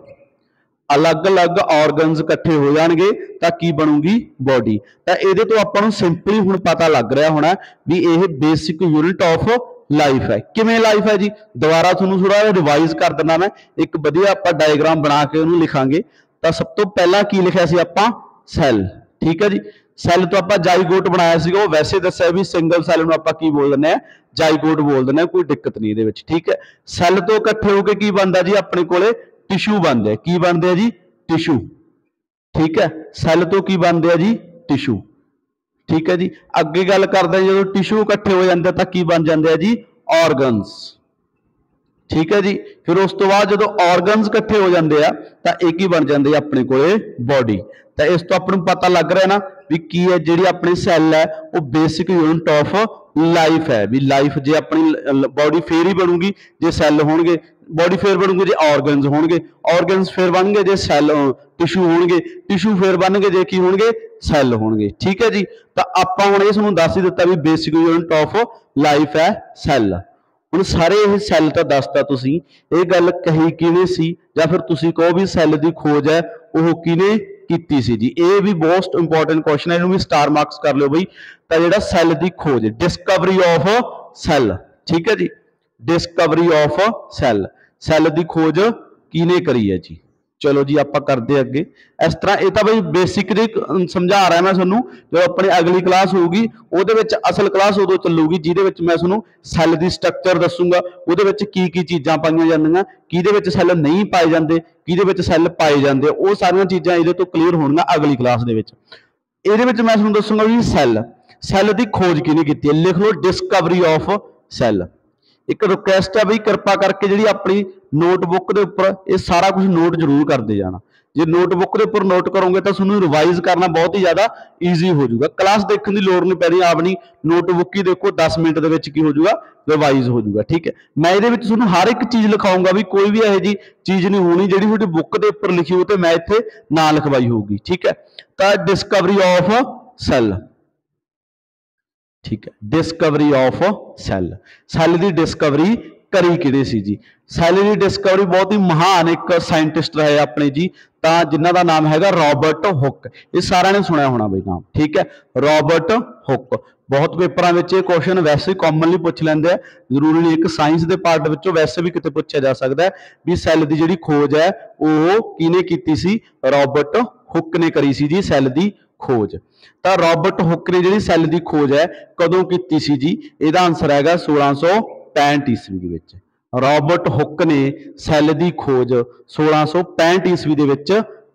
अलग अलग ऑर्गनस इकट्ठे हो जाएंगे तो की बनूगी बॉडी तो ये तो आपको सिंपली हुण पता लग रहा होना भी ये बेसिक यूनिट ऑफ लाइफ है किवें लाइफ है जी दोबारा तुहानूं थोड़ा रिवाइज कर देना मैं एक वधिया आपां डायग्राम बना के उहनूं लिखांगे तो सब तो पहला की लिखिया सी आपां सैल ठीक है जी सैल तो आपां जाइगोट बनाया सी वो वैसे दस्सिया भी सिंगल सैल नूं आपां की बोल दिंदे आ जाइगोट बोल दिंदे आ कोई दिक्कत नहीं इहदे विच ठीक है। सैल तो इकट्ठे होकर की बनता जी अपने कोले टिशू बनते हैं की बनते हैं जी टिशू ठीक है सैल तो की बनते हैं जी टिशू ठीक है जी। अगे गल करते हैं जो टिशू इकट्ठे हो जाते तो की बन जाते हैं जी ऑर्गनस ठीक है जी। फिर उस तो बाद जो ऑर्गनस इकट्ठे हो जाते हैं तो एक ही बन जाते हैं अपने को बॉडी तो इस तो अपन पता लग रहा है ना भी की है जी अपनी सैल है वो बेसिक यूनिट ऑफ लाइफ है भी लाइफ जे अपनी बॉडी फिर ही बनूगी जे सैल होणगे बॉडी फिर बनूगी जे ऑर्गनस होणगे ऑर्गनस फिर बन गए जे सैल टिशू होणगे टिशू फिर बन गए जे की होणगे सैल होणगे ठीक है जी। तो आपां हुण इह तुहानूं दस ही दित्ता भी बेसिक यूनिट ऑफ लाइफ है सैल हुण सारे ये सैल तो दसता तुसीं ये गल कही किवें सी जां फिर तुसीं कहो भी सैल दी खोज है वो किने कीती सी जी ये भी मोस्ट इंपोर्टेंट क्वेश्चन है इहनूं भी स्टार मार्क्स कर लिओ बई तो जिहड़ा सैल दी खोज डिस्कवरी ऑफ सैल ठीक है जी डिस्कवरी ऑफ सैल सैल दी खोज किने करी है जी चलो जी आप करते अगे इस तरह ये तो बई बेसिक जी समझा रहा मैं थोनों जो अपनी अगली क्लास होगी वो असल क्लास उदों चलूगी जिहदे मैं थोनों सैल की स्ट्रक्चर दसूंगा वो की चीज़ां पाईयां जांदियां किहदे सैल नहीं पाए जाते किहदे सैल पाए जाते वो सारियां चीज़ां इहदे तो क्लीयर होणगियां अगली क्लास दे विच इहदे विच मैं थोनों दसूंगा भी सैल सैल की खोज किहने कीती है लिख लो डिस्कवरी ऑफ सैल। एक रिक्वेस्ट है बई कृपा करके जी अपनी नोटबुक के उपर ये सारा कुछ नोट जरूर करते जाना जे नोटबुक के उपर नोट करोगे तो तुहानूं रिवाइज करना बहुत ही ज़्यादा ईजी हो जाऊगा क्लास देखने की लोड़ नहीं पैनी अपनी नोटबुक ही देखो 10 मिनट के विच की हो जाऊगा रिवाइज हो जाऊगा ठीक है। मैं ये तुहानूं हर एक चीज़ लिखाऊंगा भी कोई भी यह जी चीज़ नहीं होनी जी तुहाडी बुक के उपर लिखी हो तो मैं इत्थे ना लिखवाई होगी ठीक है। तो डिस्कवरी ऑफ सैल ठीक है, डिस्कवरी ऑफ सैल, सैल की डिस्कवरी करी किहने सी जी? सैल की डिस्कवरी बहुत ही महान एक साइंटिस्ट रहे अपने जी, जिन्हों का नाम है रॉबर्ट हुक। ये सारा ने सुनिया होना बई नाम, ठीक है, रॉबर्ट हुक। बहुत पेपर में क्वेश्चन वैसे ही कॉमनली पूछ लेंगे, जरूरी नहीं एक साइंस के पार्ट में वैसे भी कितने पूछा जा सकता है भी सैल की जी खोज है वो किने की सी? रॉबर्ट हुक ने करी सी जी सैल की खोज। तो रॉबर्ट हुक ने जी सैल की खोज है कदों की सी जी? इसका आंसर है 1665 ईस्वी के विच। रॉबर्ट हुक ने सैल की खोज 1665 ईस्वी के विच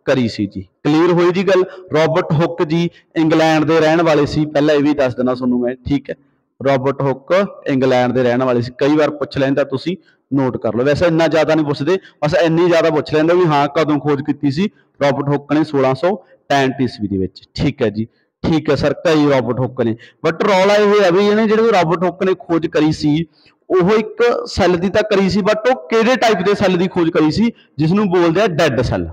करी सी जी। क्लीयर हुई जी गल? रॉबर्ट हुक जी इंग्लैंड के रहने वाले सी, पहला ये भी दस देना तुहानूं मैं, ठीक है। रॉबर्ट हुक इंग्लैंड के रहने वाले सी, कई बार पूछ लेंदा, तुसीं नोट कर लो। वैसे इन्ना ज़्यादा नहीं पूछते, बस इन्नी ज़्यादा पूछ लेंदा भी हाँ कदों खोज की सी रॉबर्ट हुक ने? 1665 ईस्वी के विच, ठीक है जी, ठीक है सर, कई रॉबर्ट हुक ने। बट रौला ये है भी इन्हें जिहड़ी रॉबर्ट हुक ने खोज करी सी ਉਹ ਇੱਕ ਸੈੱਲ ਦੀ ਤਾਂ ਕਰੀ ਸੀ, ਬਟ ਉਹ ਕਿਹੜੇ ਟਾਈਪ ਦੇ ਸੈੱਲ ਦੀ ਖੋਜ ਕਰੀ ਸੀ ਜਿਸ ਨੂੰ ਬੋਲਦੇ ਆ ਡੈਡ ਸੈੱਲ।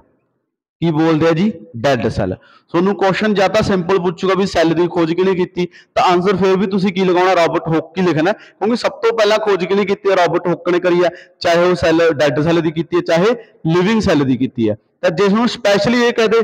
ਕੀ ਬੋਲਦੇ ਆ ਜੀ? Dead cell. ਤੁਹਾਨੂੰ ਕੁਐਸਚਨ ਜਾਂ ਤਾਂ ਸਿੰਪਲ ਪੁੱਛੂਗਾ ਵੀ ਸੈੱਲ ਦੀ ਖੋਜ ਕਿਹਨੇ ਕੀਤੀ, ਤਾਂ ਆਨਸਰ ਫਿਰ ਵੀ ਤੁਸੀਂ ਕੀ ਲਗਾਉਣਾ? ਰੌਬਰਟ ਹੁੱਕ ਹੀ ਲਿਖਣਾ, ਕਿਉਂਕਿ ਸਭ ਤੋਂ ਪਹਿਲਾਂ ਖੋਜ ਕਿਹਨੇ ਕੀਤੀ ਹੈ? ਰੌਬਰਟ ਹੁੱਕ ਨੇ ਕਰੀ ਹੈ, ਚਾਹੇ ਉਹ ਸੈੱਲ ਡੈਡ ਸੈੱਲ ਦੀ ਕੀਤੀ ਹੈ ਚਾਹੇ ਲਿਵਿੰਗ ਸੈੱਲ ਦੀ ਕੀਤੀ ਹੈ। ਤਾਂ ਜਿਸ ਨੂੰ ਸਪੈਸ਼ਲੀ ਇਹ ਕਹਦੇ,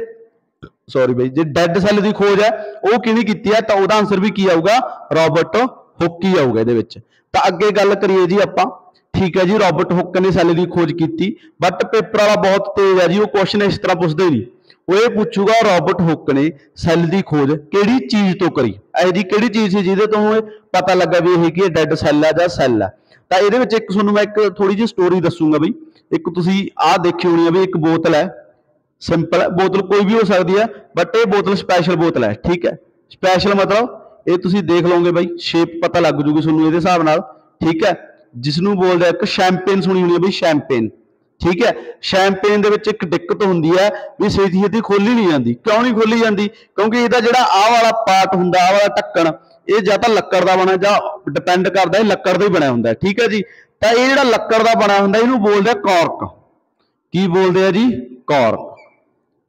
ਸੌਰੀ ਬਈ, ਜੇ ਡੈਡ ਸੈੱਲ ਦੀ ਖੋਜ ਹੈ ਉਹ ਕਿਹਨੇ ਕੀਤੀ ਹੈ ਤਾਂ ਉਹਦਾ ਆਨਸਰ ਵੀ ਕੀ ਆਊਗਾ? ਰੌਬਰਟ ਹੁੱਕ ਹੀ ਆਊਗਾ ਇਹਦੇ ਵਿੱਚ। ਤਾਂ ਅੱਗੇ ਗੱਲ ਕਰੀਏ ਜੀ ਆਪਾਂ, ठीक है जी, रॉबर्ट हुक ने सैल की खोज की, बट पेपर वाला बहुत तेज है जी, वो क्वेश्चन इस तरह पूछते नहीं, वो ये पूछूगा रॉबर्ट हुक ने सैल की खोज किहड़ी चीज़ तो करी, ऐ जी किहड़ी चीज़ सी जिहदे तो पता लगा भी यह कि डैड सैल है जां सैल है। तो ये एक तुहानूं मैं एक थोड़ी जी स्टोरी दसूंगा बई, एक तुसीं आ देखी होनी है भी, एक बोतल है, सिंपल बोतल कोई भी हो सकती है, बट ये बोतल स्पैशल बोतल है, ठीक है। स्पैशल मतलब ये तुसीं देख लोगे बई, शेप पता लग जूगी तुहानूं इहदे हिसाब नाल, ठीक है। जिसनों बोलते एक शैंपेन, सुनी होनी है बई शैंपेन, ठीक है। शैंपेन दे विच एक दिक्कत होंदी है भी छेती छेती खोली नहीं जाती। क्यों नहीं खोली जाती? क्योंकि इसका जिहड़ा आह वाला पार्ट हुंदा, आह वाला ढक्कन, ये जां तां लक्कड़ दा बना जां डिपेंड करदा है लक्कड़ दा ही बनया हुंदा है, ठीक है जी। तां ये जिहड़ा लक्कड़ दा बना हुंदा इहनूं बोलदे कॉर्क। की बोलदे आ जी? कॉर्क,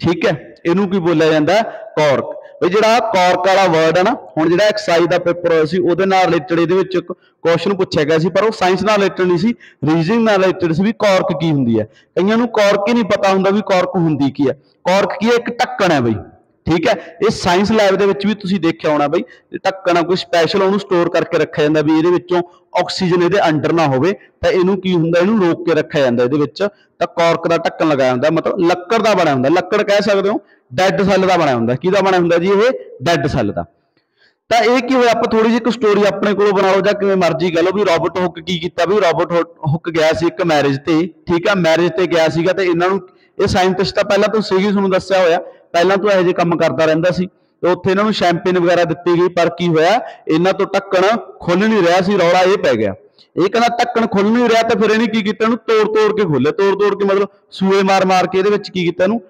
ठीक है। इहनूं की बोलिया जांदा? कॉर्क। भी जिहड़ा कॉर्क वाला वर्ड है ना, हुण जिहड़ा एक्साइज दा पेपर होया सी उहदे नाल रिलेटेड इहदे विच क्वेश्चन पूछा गया सी, पर वो साइंस नाल रिलेटेड नहीं सी, रीजनिंग नाल रिलेटेड सी भी कॉर्क की हुंदी है। कईयां नूं कॉर्क ही नहीं पता हुंदा भी कॉर्क हुंदी की है। कॉर्क की है? एक ढक्कन है बई, ठीक है। ये साइंस लैब दे विच भी तुसीं देखिया होना बई, ढक्कन कोई स्पैशल उहनूं स्टोर करके रखिया जांदा भी इहदे विचों ऑक्सीजन इहदे अंडर ना होवे, तां इहनूं की हुंदा, इहनूं रोक के रखिया जांदा इहदे विच, तां कॉर्क दा ढक्कन लगाया हुंदा, मतलब लक्कड़ दा बणिया हुंदा। लक्कड़ कह सकदे हो, डैड सैल दा बणिया हुंदा। किहदा बणिया हुंदा जी? ये डैड सैल दा। ਤਾਂ ਇਹ ਕੀ ਹੋਇਆ, ਆਪਾਂ ਥੋੜੀ ਜਿਹੀ ਇੱਕ ਸਟੋਰੀ ਆਪਣੇ ਕੋਲੋਂ ਬਣਾ ਲਓ ਜਾਂ ਕਿਵੇਂ ਮਰਜ਼ੀ ਕਹ ਲਓ ਵੀ ਰੌਬਰਟ ਹੁੱਕ ਕੀ ਕੀਤਾ ਵੀ ਰੌਬਰਟ ਹੁੱਕ ਗਿਆ ਸੀ ਇੱਕ ਮੈਰਿਜ ਤੇ, ਠੀਕ ਹੈ। ਮੈਰਿਜ ਤੇ ਗਿਆ ਸੀਗਾ ਤੇ ਇਹਨਾਂ ਨੂੰ, ਇਹ ਸਾਇੰਟਿਸਟ ਤਾਂ ਪਹਿਲਾਂ ਤੋਂ ਸੀਗੀ, ਤੁਹਾਨੂੰ ਦੱਸਿਆ ਹੋਇਆ, ਪਹਿਲਾਂ ਤੋਂ ਇਹੋ ਜਿਹੇ ਕੰਮ ਕਰਦਾ ਰਹਿੰਦਾ ਸੀ। ਤੇ ਉੱਥੇ ਇਹਨਾਂ ਨੂੰ ਸ਼ੈਂਪੇਨ ਵਗੈਰਾ ਦਿੱਤੀ ਗਈ, ਪਰ ਕੀ ਹੋਇਆ, ਇਹਨਾਂ ਤੋਂ ਢੱਕਣ ਖੁੱਲ ਨਹੀਂ ਰਿਹਾ ਸੀ। ਰੌਲਾ ਇਹ ਪੈ ਗਿਆ, ਇਹ ਕਹਿੰਦਾ ਢੱਕਣ ਖੁੱਲ ਨਹੀਂ ਰਿਹਾ, ਤੇ ਫਿਰ ਇਹਨੇ ਕੀ ਕੀਤਾ, ਇਹਨੂੰ ਤੋੜ ਕੇ ਖੋਲਿਆ, ਤੋੜ ਕੇ ਮਤਲਬ ਸੂਏ ਮਾਰ ਕੇ ਇਹਦੇ ਵਿੱਚ ਕੀ ਕੀਤਾ, ਇਹਨੂੰ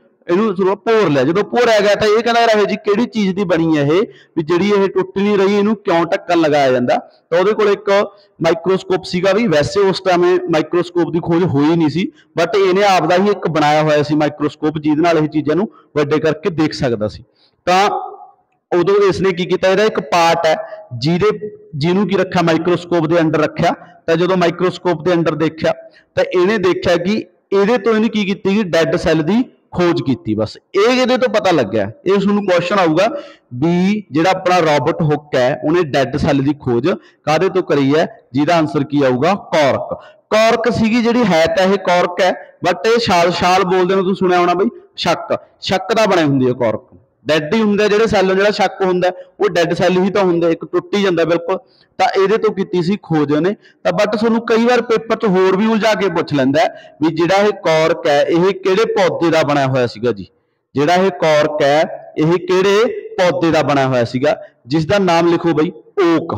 ਭੋਰ ਲਿਆ। ਜਦੋਂ ਭੋਰਿਆ ਗਿਆ ਤਾਂ ਇਹ ਕਹਿੰਦਾ ਯਾਰ ਇਹ ਜੀ ਕਿਹੜੀ ਚੀਜ਼ ਦੀ ਬਣੀ ਹੈ ਇਹ ਵੀ ਜਿਹੜੀ ਇਹ ਟੁੱਟ ਨਹੀਂ ਰਹੀ, ਇਹਨੂੰ ਕਿਉਂ ਢੱਕਣ ਲਗਾਇਆ ਜਾਂਦਾ। ਤਾਂ ਉਹਦੇ ਕੋਲ ਇੱਕ ਮਾਈਕਰੋਸਕੋਪ ਸੀਗਾ ਵੀ, ਵੈਸੇ ਉਸ ਟਾਈਮ ਮਾਈਕਰੋਸਕੋਪ ਦੀ ਖੋਜ ਹੋਈ ਨਹੀਂ ਸੀ, ਬਟ ਇਹਨੇ ਆਪਦਾ ਹੀ ਇੱਕ ਬਣਾਇਆ ਹੋਇਆ ਸੀ ਮਾਈਕਰੋਸਕੋਪ, ਜਿਹਦੇ ਨਾਲ ਇਹ ਚੀਜ਼ਾਂ ਨੂੰ ਵੱਡੇ ਕਰਕੇ ਦੇਖ ਸਕਦਾ ਸੀ। ਤਾਂ ਉਦੋਂ ਇਸਨੇ ਕੀ ਕੀਤਾ, ਇਹਦਾ ਇੱਕ ਪਾਰਟ ਹੈ ਜਿਹਨੂੰ ਕੀ ਰੱਖਿਆ, ਮਾਈਕਰੋਸਕੋਪ ਦੇ ਅੰਡਰ ਰੱਖਿਆ। ਤਾਂ ਜਦੋਂ ਮਾਈਕਰੋਸਕੋਪ ਦੇ ਅੰਡਰ ਦੇਖਿਆ ਤਾਂ ਇਹਨੇ ਦੇਖਿਆ ਕਿ ਇਹਦੇ ਤੋਂ ਇਹਨੇ ਕੀ ਕੀਤੀ, ਡੈਡ ਸੈੱਲ ਦੀ खोज की। बस ये तो पता लग गया। ये तुहानूं क्वेश्चन आऊगा भी जिहड़ा अपना रॉबर्ट हुक है उन्हें डैड सैल की खोज काहदे तो करी है, जिहदा आंसर की आऊगा कॉर्क। कॉर्क सीगी जिहड़ी है तां ये कॉर्क है, बट ये शाल बोलदे ने, तुसीं सुनिया होना बई शक दा बणी हुंदी है कॉर्क। डैड ही हुंदा जिहड़े सैल जिहड़ा शक हुंदा वो डैड सैल ही तो हुंदा, एक टुट ही जांदा बिल्कुल। ਤਾਂ ਇਹਦੇ ਤੋਂ ਕੀਤੀ ਸੀ ਖੋਜ ਉਹਨੇ। ਤਾਂ ਬਟ ਤੁਹਾਨੂੰ ਕਈ ਵਾਰ ਪੇਪਰ 'ਚ ਹੋਰ ਵੀ ਉਲਝਾ ਕੇ ਪੁੱਛ ਲੈਂਦਾ ਵੀ ਜਿਹੜਾ ਇਹ ਕੌਰਕ ਹੈ ਇਹ ਕਿਹੜੇ ਪੌਦੇ ਦਾ ਬਣਿਆ ਹੋਇਆ ਸੀਗਾ ਜੀ। ਜਿਹੜਾ ਇਹ ਕੌਰਕ ਹੈ ਇਹ ਕਿਹੜੇ ਪੌਦੇ ਦਾ ਬਣਿਆ ਹੋਇਆ ਸੀਗਾ, ਜਿਸ ਦਾ ਨਾਮ ਲਿਖੋ ਬਈ ਓਕ,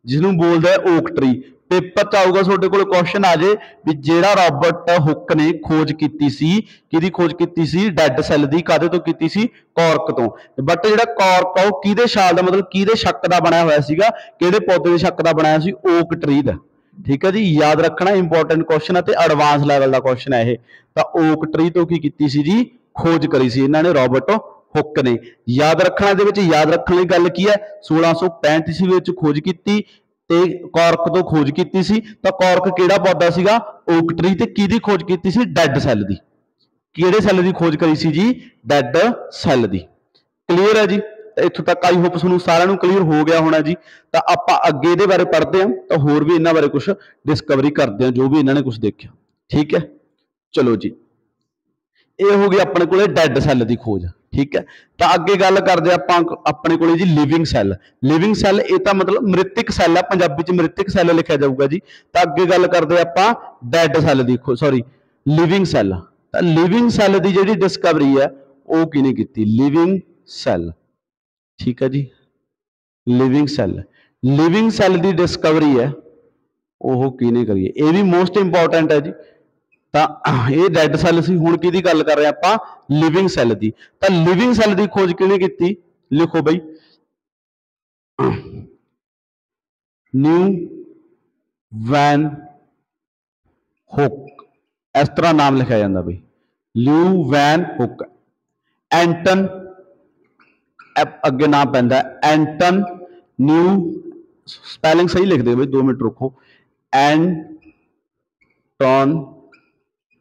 ਜਿਹਨੂੰ ਬੋਲਦਾ ਹੈ ਓਕ ਟਰੀ। पेपर च आऊगा ਤੁਹਾਡੇ ਕੋਲ क्वेश्चन आ जाए भी ਜਿਹੜਾ ਰੌਬਰਟ ਹੁੱਕ ਨੇ ਖੋਜ ਕੀਤੀ ਸੀ, ਕਿਹਦੀ ਖੋਜ ਕੀਤੀ ਸੀ, ਡੈਡ ਸੈੱਲ ਦੀ। ਕਾਹਦੇ ਤੋਂ ਕੀਤੀ ਸੀ? ਕੌਰਕ ਤੋਂ। ਬਟ ਜਿਹੜਾ ਕੌਰਕ ਆ ਉਹ ਕਿਹਦੇ ਛਾਲ ਦਾ, ਮਤਲਬ ਕਿਹਦੇ ਸ਼ੱਕ ਦਾ ਬਣਿਆ ਹੋਇਆ ਸੀਗਾ, ਕਿਹੜੇ ਪੌਦੇ ਦੇ ਸ਼ੱਕ ਦਾ ਬਣਾਇਆ ਸੀ? ਓਕ ਟਰੀ ਦਾ। ਠੀਕ ਹੈ ਜੀ, ਯਾਦ ਰੱਖਣਾ, ਇੰਪੋਰਟੈਂਟ क्वेश्चन है ਤੇ ਐਡਵਾਂਸ ਲੈਵਲ ਦਾ क्वेश्चन ਹੈ ਇਹ। ਤਾਂ ਓਕ ਟਰੀ ਤੋਂ ਕੀ ਕੀਤੀ ਸੀ ਜੀ? ਖੋਜ ਕਰੀ ਸੀ ਇਹਨਾਂ ਨੇ, ਰੌਬਰਟ हुक ने। याद रखना दे विच याद रखने की गल की है 1665 ईस्वी विच खोज की ते कॉर्क तो खोज की सी। तो कॉर्क किहड़ा पौधा सीगा ओक ट्री ते किहदी खोज की सी डैड सैल दी। किहड़े सैल की खोज करी सी जी डैड सैल दी। क्लीयर है जी। इत्थों तक आई होप तुहानूं सारिआं नूं क्लीयर हो गया होना जी। तो आपां अगे इहदे बारे पढ़ते हैं तो होर भी इन्हां बारे कुछ डिस्कवरी करते हैं जो भी इन्हां ने कुछ देखा। ठीक है चलो जी ये हो गई अपने को डैड सैल की खोज। ठीक है तो अगे गल करते आपां अपने को जी लिविंग सैल। लिविंग सैल ये तो मतलब मृतिक सैल है पंजाबी च मृतिक सैल लिखा जाऊगा जी। तो अगे गल करते आपां डैड सैल की सॉरी लिविंग सैल। तो लिविंग सैल की जी डिस्कवरी है वो किहने कीती लिविंग सैल। ठीक है जी लिविंग सैल। लिविंग सैल की डिस्कवरी है वो किहने करी है ये भी मोस्ट इंपोर्टेंट है जी। तो ये डैड सैल सी हुण किहदी गल कर रहे हैं आपां लिविंग सैल की। तो लिविंग सैल की खोज किहने कीती लिखो बई न्यू वैन हुक इस तरह नाम लिखा जाता बई न्यू वैन हुक। एंटन अगे नाम पैंदा एंटन न्यू स्पैलिंग सही लिख दे बई 2 मिनट रुको एंटन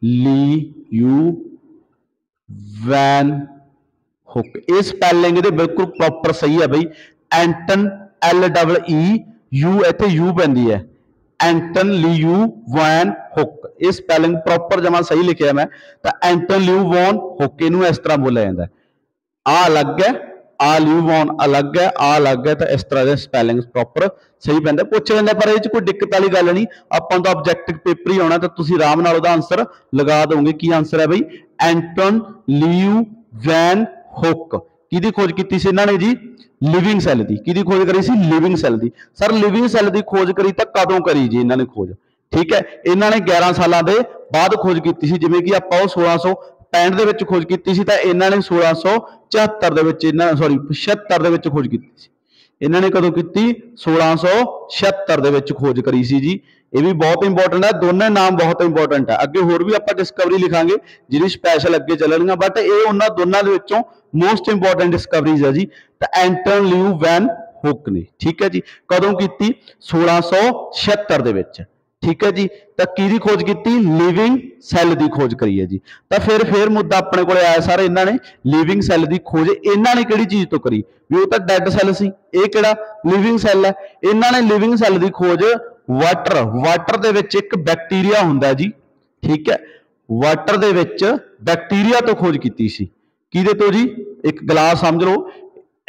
लियू वैन हुक। ये स्पैलिंग ये बिल्कुल प्रॉपर सही है बई एंटन LEE इत्थे यू पैंदी है एंटन लियू वैन हुक। ये स्पैलिंग प्रॉपर जमा सही लिखिया मैं। तो एंटन लियू वॉन हुक इनू इस तरह बोलिया जाता है आ अलग है आ लियू वॉन अलग है आ अलग है। तो इस तरह के स्पैलिंग प्रॉपर सही पैंदा पुछ लेंगे पर ये कोई दिक्कत वाली गल नहीं। आपां तो ऑब्जेक्टिव पेपर ही आना तो तुसीं आराम नाल उहदा आंसर लगा दोगे। की आंसर है बई एंटन लियू वैन हुक। किहदी खोज की सी इन्हां ने जी लिविंग सैल की। किहदी खोज करी सी लिविंग सैल की। सर लिविंग सैल की खोज करी तो कदों करी जी इन्हां ने खोज। ठीक है इन्हां ने 11 सालों के बाद खोज की सी जिवें कि आपां 1665 दे विच खोज की सी तो इन्हां ने 1674 दे विच सॉरी 76 दे विच खोज की सी। इन्हां ने कदों की 1676 दे विच खोज करी सी जी। ये भी बहुत इंपॉर्टेंट है दोनों नाम बहुत इंपॉर्टेंट है। अगे होर भी आप डिस्कवरी लिखांगे जिहड़ी स्पैशल अगे चलणगीਆਂ बट ये उन्हां दोनों दे विचों मोस्ट इंपॉर्टेंट डिस्कवरीज है जी। तो एंटन लियू वैन हुक ने। ठीक है जी कदों की 1676 दे विच। ठीक है जी तो किहदी खोज की लिविंग सैल की खोज करी है जी। तो फिर मुद्दा अपने को आया सर इन्होंने लिविंग सैल की खोज इन्होंने किहड़ी चीज तो करी भी वो तो डैड सैल सी ये किहड़ा लिविंग सैल है। इन्होंने लिविंग सैल की खोज वाटर दे विच एक बैक्टीरिया हुंदा जी। ठीक है वाटर दे विच बैक्टीरिया तो खोज की सी। किहदे तो जी एक गिलास समझ लो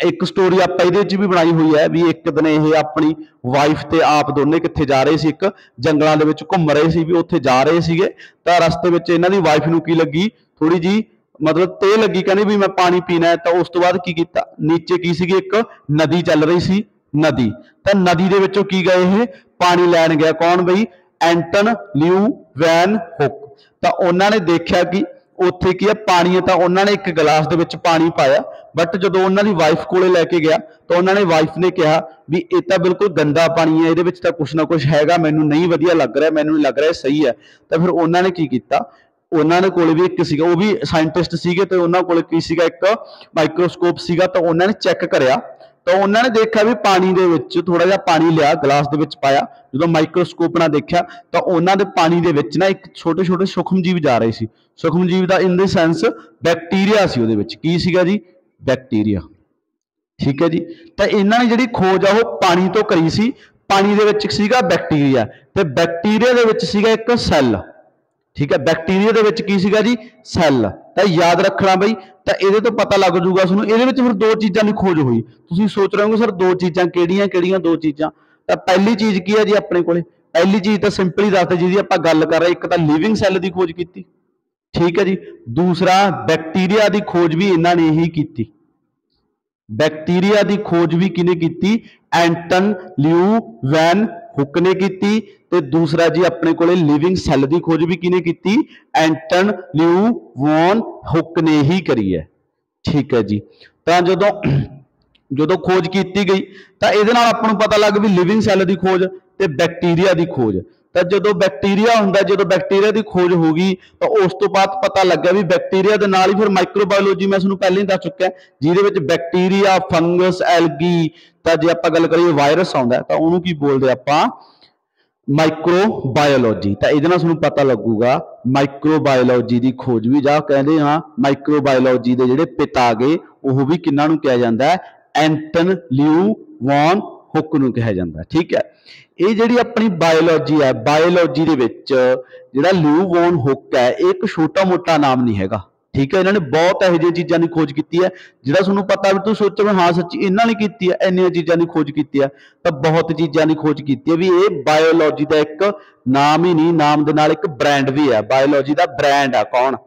एक स्टोरी आप ये भी बनाई हुई है भी एक दिन ये अपनी वाइफ ते आप दोने कित्थे जा रहे सी एक जंगलों के घूम रहे सी भी उत्थे जा रहे सीगे। तो रस्ते में इन्हां दी वाइफ नूं की लगी थोड़ी जी मतलब ते लगी कहनी भी मैं पानी पीना है। तो उस तो बाद की कीता नीचे की सीगी एक नदी चल रही सी नदी। तो नदी दे विचों की गए ये पानी लैन गया कौन बई एंटन लियू वैन हुक। तो उन्होंने देखा कि उत्थे की है पानी है तो उन्होंने एक गिलास दे विच पानी पाया बट जो उन्होंने वाइफ कोले लैके गया तो उन्होंने वाइफ ने कहा भी ये तो बिल्कुल गंदा पानी है ये तो कुछ ना कुछ हैगा मैनू नहीं वधिया लग रहा मैनू लग रहा सही है। तो फिर उन्होंने की किया उन्होंने कोल भी एक सीगा वो भी साइंटिस्ट सीगे तो उन्होंने कोल की सीगा एक माइक्रोस्कोप सीगा। तो उन्होंने चैक करया तो उन्होंने देखा भी पानी दे विच थोड़ा जिहा पानी लिया गिलास दे विच पाया जो माइक्रोस्कोप नाल देखा तो उन्होंने पानी दे विच ना एक छोटे छोटे सूक्ष्म जीव जा रहे सी। सूक्ष्म जीव दा इन द सेंस बैक्टीरिया सी उहदे विच की सीगा जी बैक्टीरिया। ठीक है जी तो इन्होंने जिहड़ी खोज आ वो पानी तो करी सी पानी दे विच सीगा बैक्टीरिया ते बैक्टीरिया दे विच सीगा एक सैल। ठीक है बैक्टीरिया दे विच की सीगा जी सैल। तो याद रखना बई तो ये तो पता लग जूगा तुहानूं इहदे विच फिर दो चीज़ां की खोज हुई। तुसीं सोच रहे होगे सर दो चीज़ां किहड़ियां किहड़ियां दो चीज़ां। तो पहली चीज़ की है जी अपने कोले पहली चीज़ तो सिंपली दसदे जिहदी आपां गल कर रहे एक तो लिविंग सैल की खोज की। ठीक है जी दूसरा बैक्टीरिया की खोज भी इन्होंने ही की। बैक्टीरिया की खोज भी किने की एंटन लियू वैन हुक ने की। ते दूसरा जी अपने को लिविंग सैल की खोज भी किने की एंटन लियू वॉन हुक ने ही करी है। ठीक है जी तो जो खोज की गई तो ये आपको पता लग भी लिविंग सैल की खोज ते बैक्टीरिया की खोज ਤਾਂ ਜਦੋਂ ਬੈਕਟੀਰੀਆ ਹੁੰਦਾ, ਜਦੋਂ ਬੈਕਟੀਰੀਆ ਦੀ ਖੋਜ ਹੋ ਗਈ ਤਾਂ ਉਸ ਤੋਂ ਬਾਅਦ ਪਤਾ ਲੱਗਾ ਵੀ ਬੈਕਟੀਰੀਆ ਦੇ ਨਾਲ ਹੀ ਫਿਰ ਮਾਈਕਰੋਬਾਇਓਲੋਜੀ ਮੈਂ ਤੁਹਾਨੂੰ ਪਹਿਲਾਂ ਹੀ ਦੱਸ ਚੁੱਕਿਆ, ਜਿਹਦੇ ਵਿੱਚ ਬੈਕਟੀਰੀਆ, ਫੰਗਸ, ਐਲਗੀ, ਤਾਂ ਜੇ ਆਪਾਂ ਗੱਲ ਕਰੀਏ ਵਾਇਰਸ ਆਉਂਦਾ ਤਾਂ ਉਹਨੂੰ ਕੀ ਬੋਲਦੇ ਆਪਾਂ, ਮਾਈਕਰੋਬਾਇਓਲੋਜੀ। ਤਾਂ ਇਹਦੇ ਨਾਲ ਤੁਹਾਨੂੰ ਪਤਾ ਲੱਗੂਗਾ ਮਾਈਕਰੋਬਾਇਓਲੋਜੀ ਦੀ ਖੋਜ ਵੀ, ਜਾਂ ਕਹਿੰਦੇ ਹਾਂ ਮਾਈਕਰੋਬਾਇਓਲੋਜੀ ਦੇ ਜਿਹੜੇ ਪਿਤਾ ਗਏ ਉਹ ਵੀ ਕਿਹਨਾਂ ਨੂੰ ਕਿਹਾ ਜਾਂਦਾ ਹੈ, ਐਂਟਨ ਲਿਊ ਵੌਨ ਹੁੱਕ ਨੂੰ ਕਿਹਾ ਜਾਂਦਾ। ਠੀਕ ਹੈ, ਇਹ ਜਿਹੜੀ ਆਪਣੀ ਬਾਇਓਲੋਜੀ ਹੈ, ਬਾਇਓਲੋਜੀ ਦੇ ਵਿੱਚ ਜਿਹੜਾ ਲਿਊ ਵੌਨ ਹੁੱਕ ਹੈ ਇਹ ਇੱਕ ਛੋਟਾ ਮੋਟਾ ਨਾਮ ਨਹੀਂ ਹੈਗਾ। ਠੀਕ ਹੈ, ਇਹਨਾਂ ਨੇ ਬਹੁਤ ਇਹੋ ਜਿਹੀਆਂ ਚੀਜ਼ਾਂ ਦੀ ਖੋਜ ਕੀਤੀ ਹੈ ਜਿਹੜਾ ਤੁਹਾਨੂੰ ਪਤਾ ਵੀ ਤੁਸੀਂ ਸੋਚੋ ਹਾਂ ਸੱਚੀ ਇਹਨਾਂ ਨੇ ਕੀਤੀ ਹੈ, ਇੰਨੀਆਂ ਚੀਜ਼ਾਂ ਦੀ ਖੋਜ ਕੀਤੀ ਹੈ, ਤਾਂ ਬਹੁਤ ਚੀਜ਼ਾਂ ਦੀ ਖੋਜ ਕੀਤੀ ਹੈ ਵੀ ਇਹ ਬਾਇਓਲੋਜੀ ਦਾ ਇੱਕ ਨਾਮ ਹੀ ਨਹੀਂ, ਨਾਮ ਦੇ ਨਾਲ ਇੱਕ ਬ੍ਰਾਂਡ ਵੀ ਹੈ, ਬਾਇਓਲੋਜੀ ਦਾ ਬ੍ਰਾਂਡ ਆ ਕੌਣ,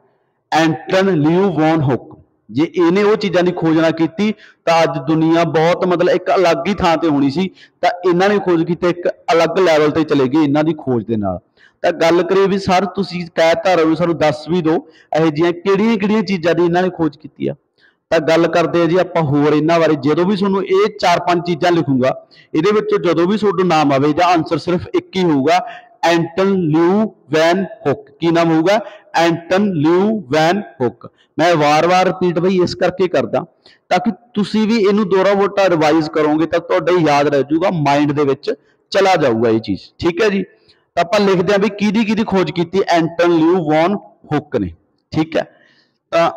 ਐਂਟਨ ਲਿਊ ਵੌਨ ਹੁੱਕ। ਜੇ ਇਹਨੇ ਉਹ ਚੀਜ਼ਾਂ ਦੀ ਖੋਜ ਨਾ ਕੀਤੀ ਤਾਂ ਅੱਜ ਦੁਨੀਆ ਬਹੁਤ ਮਤਲਬ ਇੱਕ ਅਲੱਗ ਹੀ ਥਾਂ ਤੇ ਹੋਣੀ ਸੀ, ਤਾਂ ਇਹਨਾਂ ਨੇ ਖੋਜ ਕੀਤੀ ਇੱਕ ਅਲੱਗ ਲੈਵਲ ਤੇ ਚਲੇ ਗਏ ਇਹਨਾਂ ਦੀ ਖੋਜ ਦੇ ਨਾਲ। ਤਾਂ ਗੱਲ ਕਰੀਏ ਵੀ ਸਰ ਤੁਸੀਂ ਕਹਿਤਾ ਰਹੋ ਸਾਨੂੰ ਦੱਸ ਵੀ ਦਿਓ ਇਹੋ ਜਿਹੀਆਂ ਕਿਹੜੀਆਂ ਕਿਹੜੀਆਂ ਚੀਜ਼ਾਂ ਦੀ ਇਹਨਾਂ ਨੇ ਖੋਜ ਕੀਤੀ ਆ, ਤਾਂ ਗੱਲ ਕਰਦੇ ਆ ਜੀ ਆਪਾਂ ਹੋਰ ਇਹਨਾਂ ਬਾਰੇ। ਜਦੋਂ ਵੀ ਤੁਹਾਨੂੰ ਇਹ 4-5 ਚੀਜ਼ਾਂ ਲਿਖੂੰਗਾ ਇਹਦੇ ਵਿੱਚੋਂ ਜਦੋਂ ਵੀ ਤੁਹਾਡਾ ਨਾਮ ਆਵੇ ਜਾਂ ਆਨਸਰ ਸਿਰਫ ਇੱਕ ਹੀ ਹੋਊਗਾ, ਐਂਟਨ ਲਿਊ ਵੈਨ ਹੁੱਕ। ਕੀ ਨਾਮ ਹੋਊਗਾ, ਐਂਟਨ ਲਿਊ ਵੈਨ ਹੁੱਕ। ਮੈਂ ਵਾਰ-ਵਾਰ ਰਿਪੀਟ ਬਈ ਇਸ ਕਰਕੇ ਕਰਦਾ ਤਾਂ ਕਿ ਤੁਸੀਂ ਵੀ ਇਹਨੂੰ ਦੋਹਰਾ ਵੋਟਾ ਰਿਵਾਈਜ਼ ਕਰੋਗੇ ਤਾਂ ਤੁਹਾਡੇ ਯਾਦ ਰਹਿ ਜਾਊਗਾ, ਮਾਈਂਡ ਦੇ ਵਿੱਚ ਚਲਾ ਜਾਊਗਾ ਇਹ ਚੀਜ਼। ਠੀਕ ਹੈ ਜੀ, ਤਾਂ ਆਪਾਂ ਲਿਖਦੇ ਹਾਂ ਵੀ ਕਿਹਦੀ ਖੋਜ ਕੀਤੀ, ਐਂਟਨ ਲਿਊ ਵੌਨ ਹੁੱਕ ਨੇ। ਠੀਕ ਹੈ, ਤਾਂ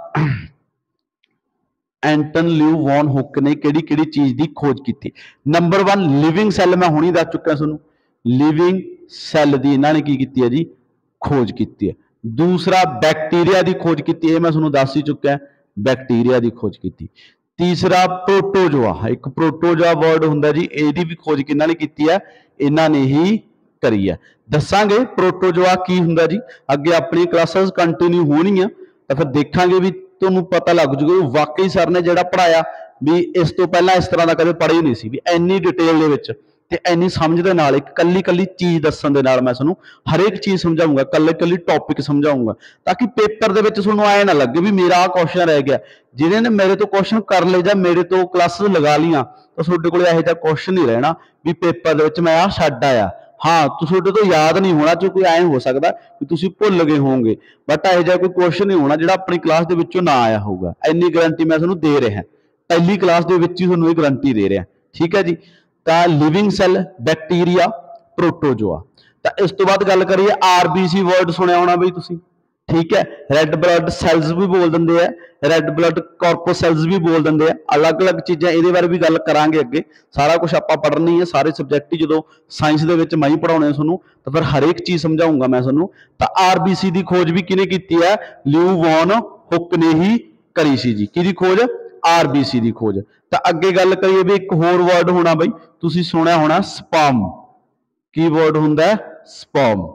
ਐਂਟਨ ਲਿਊ ਵੌਨ ਹੁੱਕ ਨੇ ਕਿਹੜੀ ਚੀਜ਼ ਦੀ ਖੋਜ ਕੀਤੀ। ਨੰਬਰ 1 ਲਿਵਿੰਗ ਸੈੱਲ, ਮੈਂ ਹੁਣੀ ਦੱਸ ਚੁੱਕਿਆ ਤੁਹਾਨੂੰ, ਲਿਵਿੰਗ ਸੈੱਲ ਦੀ ਇਹਨਾਂ ਨੇ ਕੀ ਕੀਤੀ ਹੈ ਜੀ, ਖੋਜ ਕੀਤੀ ਹੈ। ਦੂਸਰਾ ਬੈਕਟੀਰੀਆ ਦੀ ਖੋਜ ਕੀਤੀ, ਇਹ ਮੈਂ ਤੁਹਾਨੂੰ ਦੱਸ ਹੀ ਚੁੱਕਿਆ, ਬੈਕਟੀਰੀਆ ਦੀ ਖੋਜ ਕੀਤੀ। ਤੀਸਰਾ ਪ੍ਰੋਟੋਜੋਆ, ਇੱਕ ਪ੍ਰੋਟੋਜੋਆ ਵਰਡ ਹੁੰਦਾ ਜੀ, ਇਹਦੀ ਵੀ ਖੋਜ ਕਿਹਨਾਂ ਨੇ ਕੀਤੀ ਹੈ, ਇਹਨਾਂ ਨੇ ਹੀ ਕਰੀ ਹੈ। ਦੱਸਾਂਗੇ ਪ੍ਰੋਟੋਜੋਆ ਕੀ ਹੁੰਦਾ ਜੀ, ਅੱਗੇ ਆਪਣੀ ਕਲਾਸਾਂ ਕੰਟੀਨਿਊ ਹੋਣੀਆਂ ਤਾਂ ਫਿਰ ਦੇਖਾਂਗੇ ਵੀ ਤੁਹਾਨੂੰ ਪਤਾ ਲੱਗ ਜੂਗਾ ਵਾਕਈ ਸਰ ਨੇ ਜਿਹੜਾ ਪੜਾਇਆ ਵੀ ਇਸ ਤੋਂ ਪਹਿਲਾਂ ਇਸ ਤਰ੍ਹਾਂ ਦਾ ਕਦੇ ਪੜ੍ਹੇ ਹੀ ਨਹੀਂ ਸੀ, ਵੀ ਇੰਨੀ ਡਿਟੇਲ ਦੇ ਵਿੱਚ ਤੇ ਇੰਨੀ ਸਮਝ ਦੇ ਨਾਲ ਇੱਕ ਕੱਲੀ ਚੀਜ਼ ਦੱਸਣ ਦੇ ਨਾਲ ਮੈਂ ਤੁਹਾਨੂੰ ਹਰੇਕ ਚੀਜ਼ ਸਮਝਾਊਂਗਾ, ਕੱਲੀ ਟੌਪਿਕ ਸਮਝਾਊਂਗਾ, ਤਾਂ ਕਿ ਪੇਪਰ ਦੇ ਵਿੱਚ ਤੁਹਾਨੂੰ ਐਂ ਨਾ ਲੱਗੇ ਵੀ ਮੇਰਾ ਆਹ ਕੁਐਸਚਨ ਰਹਿ ਗਿਆ। ਜਿਹਨੇ ਨੇ ਮੇਰੇ ਤੋਂ ਕੁਐਸਚਨ ਕਰ ਲਏ ਜਾਂ ਮੇਰੇ ਤੋਂ ਕਲਾਸਿਸ ਲਗਾ ਲੀਆਂ ਤਾਂ ਤੁਹਾਡੇ ਕੋਲ ਇਹੋ ਜਿਹਾ ਕੁਐਸਚਨ ਨਹੀਂ ਰਹਿਣਾ ਵੀ ਪੇਪਰ ਦੇ ਵਿੱਚ ਮੈਂ ਆਹ ਛੱਡ ਆਇਆ। ਹਾਂ, ਤੁਹਾਡੇ ਤੋਂ ਯਾਦ ਨਹੀਂ ਹੋਣਾ, ਜੋ ਕੋਈ ਐਂ ਹੋ ਸਕਦਾ ਕਿ ਤੁਸੀਂ ਭੁੱਲ ਗਏ ਹੋਵੋਗੇ, ਬਟ ਇਹੋ ਜਿਹਾ ਕੋਈ ਕੁਐਸਚਨ ਨਹੀਂ ਹੋਣਾ ਜਿਹੜਾ ਆਪਣੀ ਕਲਾਸ ਦੇ ਵਿੱਚੋਂ ਨਾ ਆਇਆ ਹੋਊਗਾ। ਇੰਨੀ ਗਾਰੰਟੀ ਮੈਂ ਤੁਹਾਨੂੰ ਦੇ ਰਿਹਾ, ਪਹਿਲੀ ਕਲਾਸ ਦੇ ਵਿੱਚ ਹੀ ਤੁਹਾਨੂੰ ਇਹ ਗਾਰੰਟੀ ਦੇ ਰਿਹਾ। ਠੀਕ ਹੈ ਜੀ, ਤਾਂ ਲਿਵਿੰਗ ਸੈੱਲ, ਬੈਕਟੀਰੀਆ, ਪ੍ਰੋਟੋਜੋਆ। ਤਾਂ ਇਸ ਤੋਂ ਬਾਅਦ ਗੱਲ ਕਰੀਏ ਆਰਬੀਸੀ ਵਰਡ ਸੁਣਿਆ ਹੋਣਾ ਬਈ ਤੁਸੀਂ। ਠੀਕ ਹੈ, ਰੈੱਡ ਬਲੱਡ ਸੈੱਲਸ ਵੀ ਬੋਲ ਦਿੰਦੇ ਆ, ਰੈੱਡ ਬਲੱਡ ਕਾਰਪੂਸੈਲਸ ਵੀ ਬੋਲ ਦਿੰਦੇ ਆ, ਅਲੱਗ-ਅਲੱਗ ਚੀਜ਼ਾਂ ਇਹਦੇ ਬਾਰੇ ਵੀ ਗੱਲ ਕਰਾਂਗੇ ਅੱਗੇ। ਸਾਰਾ ਕੁਝ ਆਪਾਂ ਪੜ੍ਹਨੀ ਹੈ, ਸਾਰੇ ਸਬਜੈਕਟ ਹੀ ਜਦੋਂ ਸਾਇੰਸ ਦੇ ਵਿੱਚ ਮੈਂ ਹੀ ਪੜਾਉਣੇ ਤੁਹਾਨੂੰ, ਤਾਂ ਫਿਰ ਹਰੇਕ ਚੀਜ਼ ਸਮਝਾਊਂਗਾ ਮੈਂ ਤੁਹਾਨੂੰ। ਤਾਂ ਆਰਬੀਸੀ ਦੀ ਖੋਜ ਵੀ ਕਿਹਨੇ ਕੀਤੀ ਹੈ, ਲਿਊ ਵੌਨ ਹੁੱਕ ਨੇ ਹੀ ਕਰੀ ਸੀ ਜੀ। ਕਿਹਦੀ ਖੋਜ, ਆਰਬੀਸੀ ਦੀ ਖੋਜ। ਤਾਂ ਅੱਗੇ ਗੱਲ ਕਰੀਏ ਵੀ ਇੱਕ ਹੋਰ ਵਰਡ ਹੋਣਾ ਬਈ, ਤੁਸੀਂ ਸੁਣਿਆ ਹੋਣਾ ਸਪਰਮ। ਕੀ ਵਰਡ ਹੁੰਦਾ ਹੈ, ਸਪਰਮ।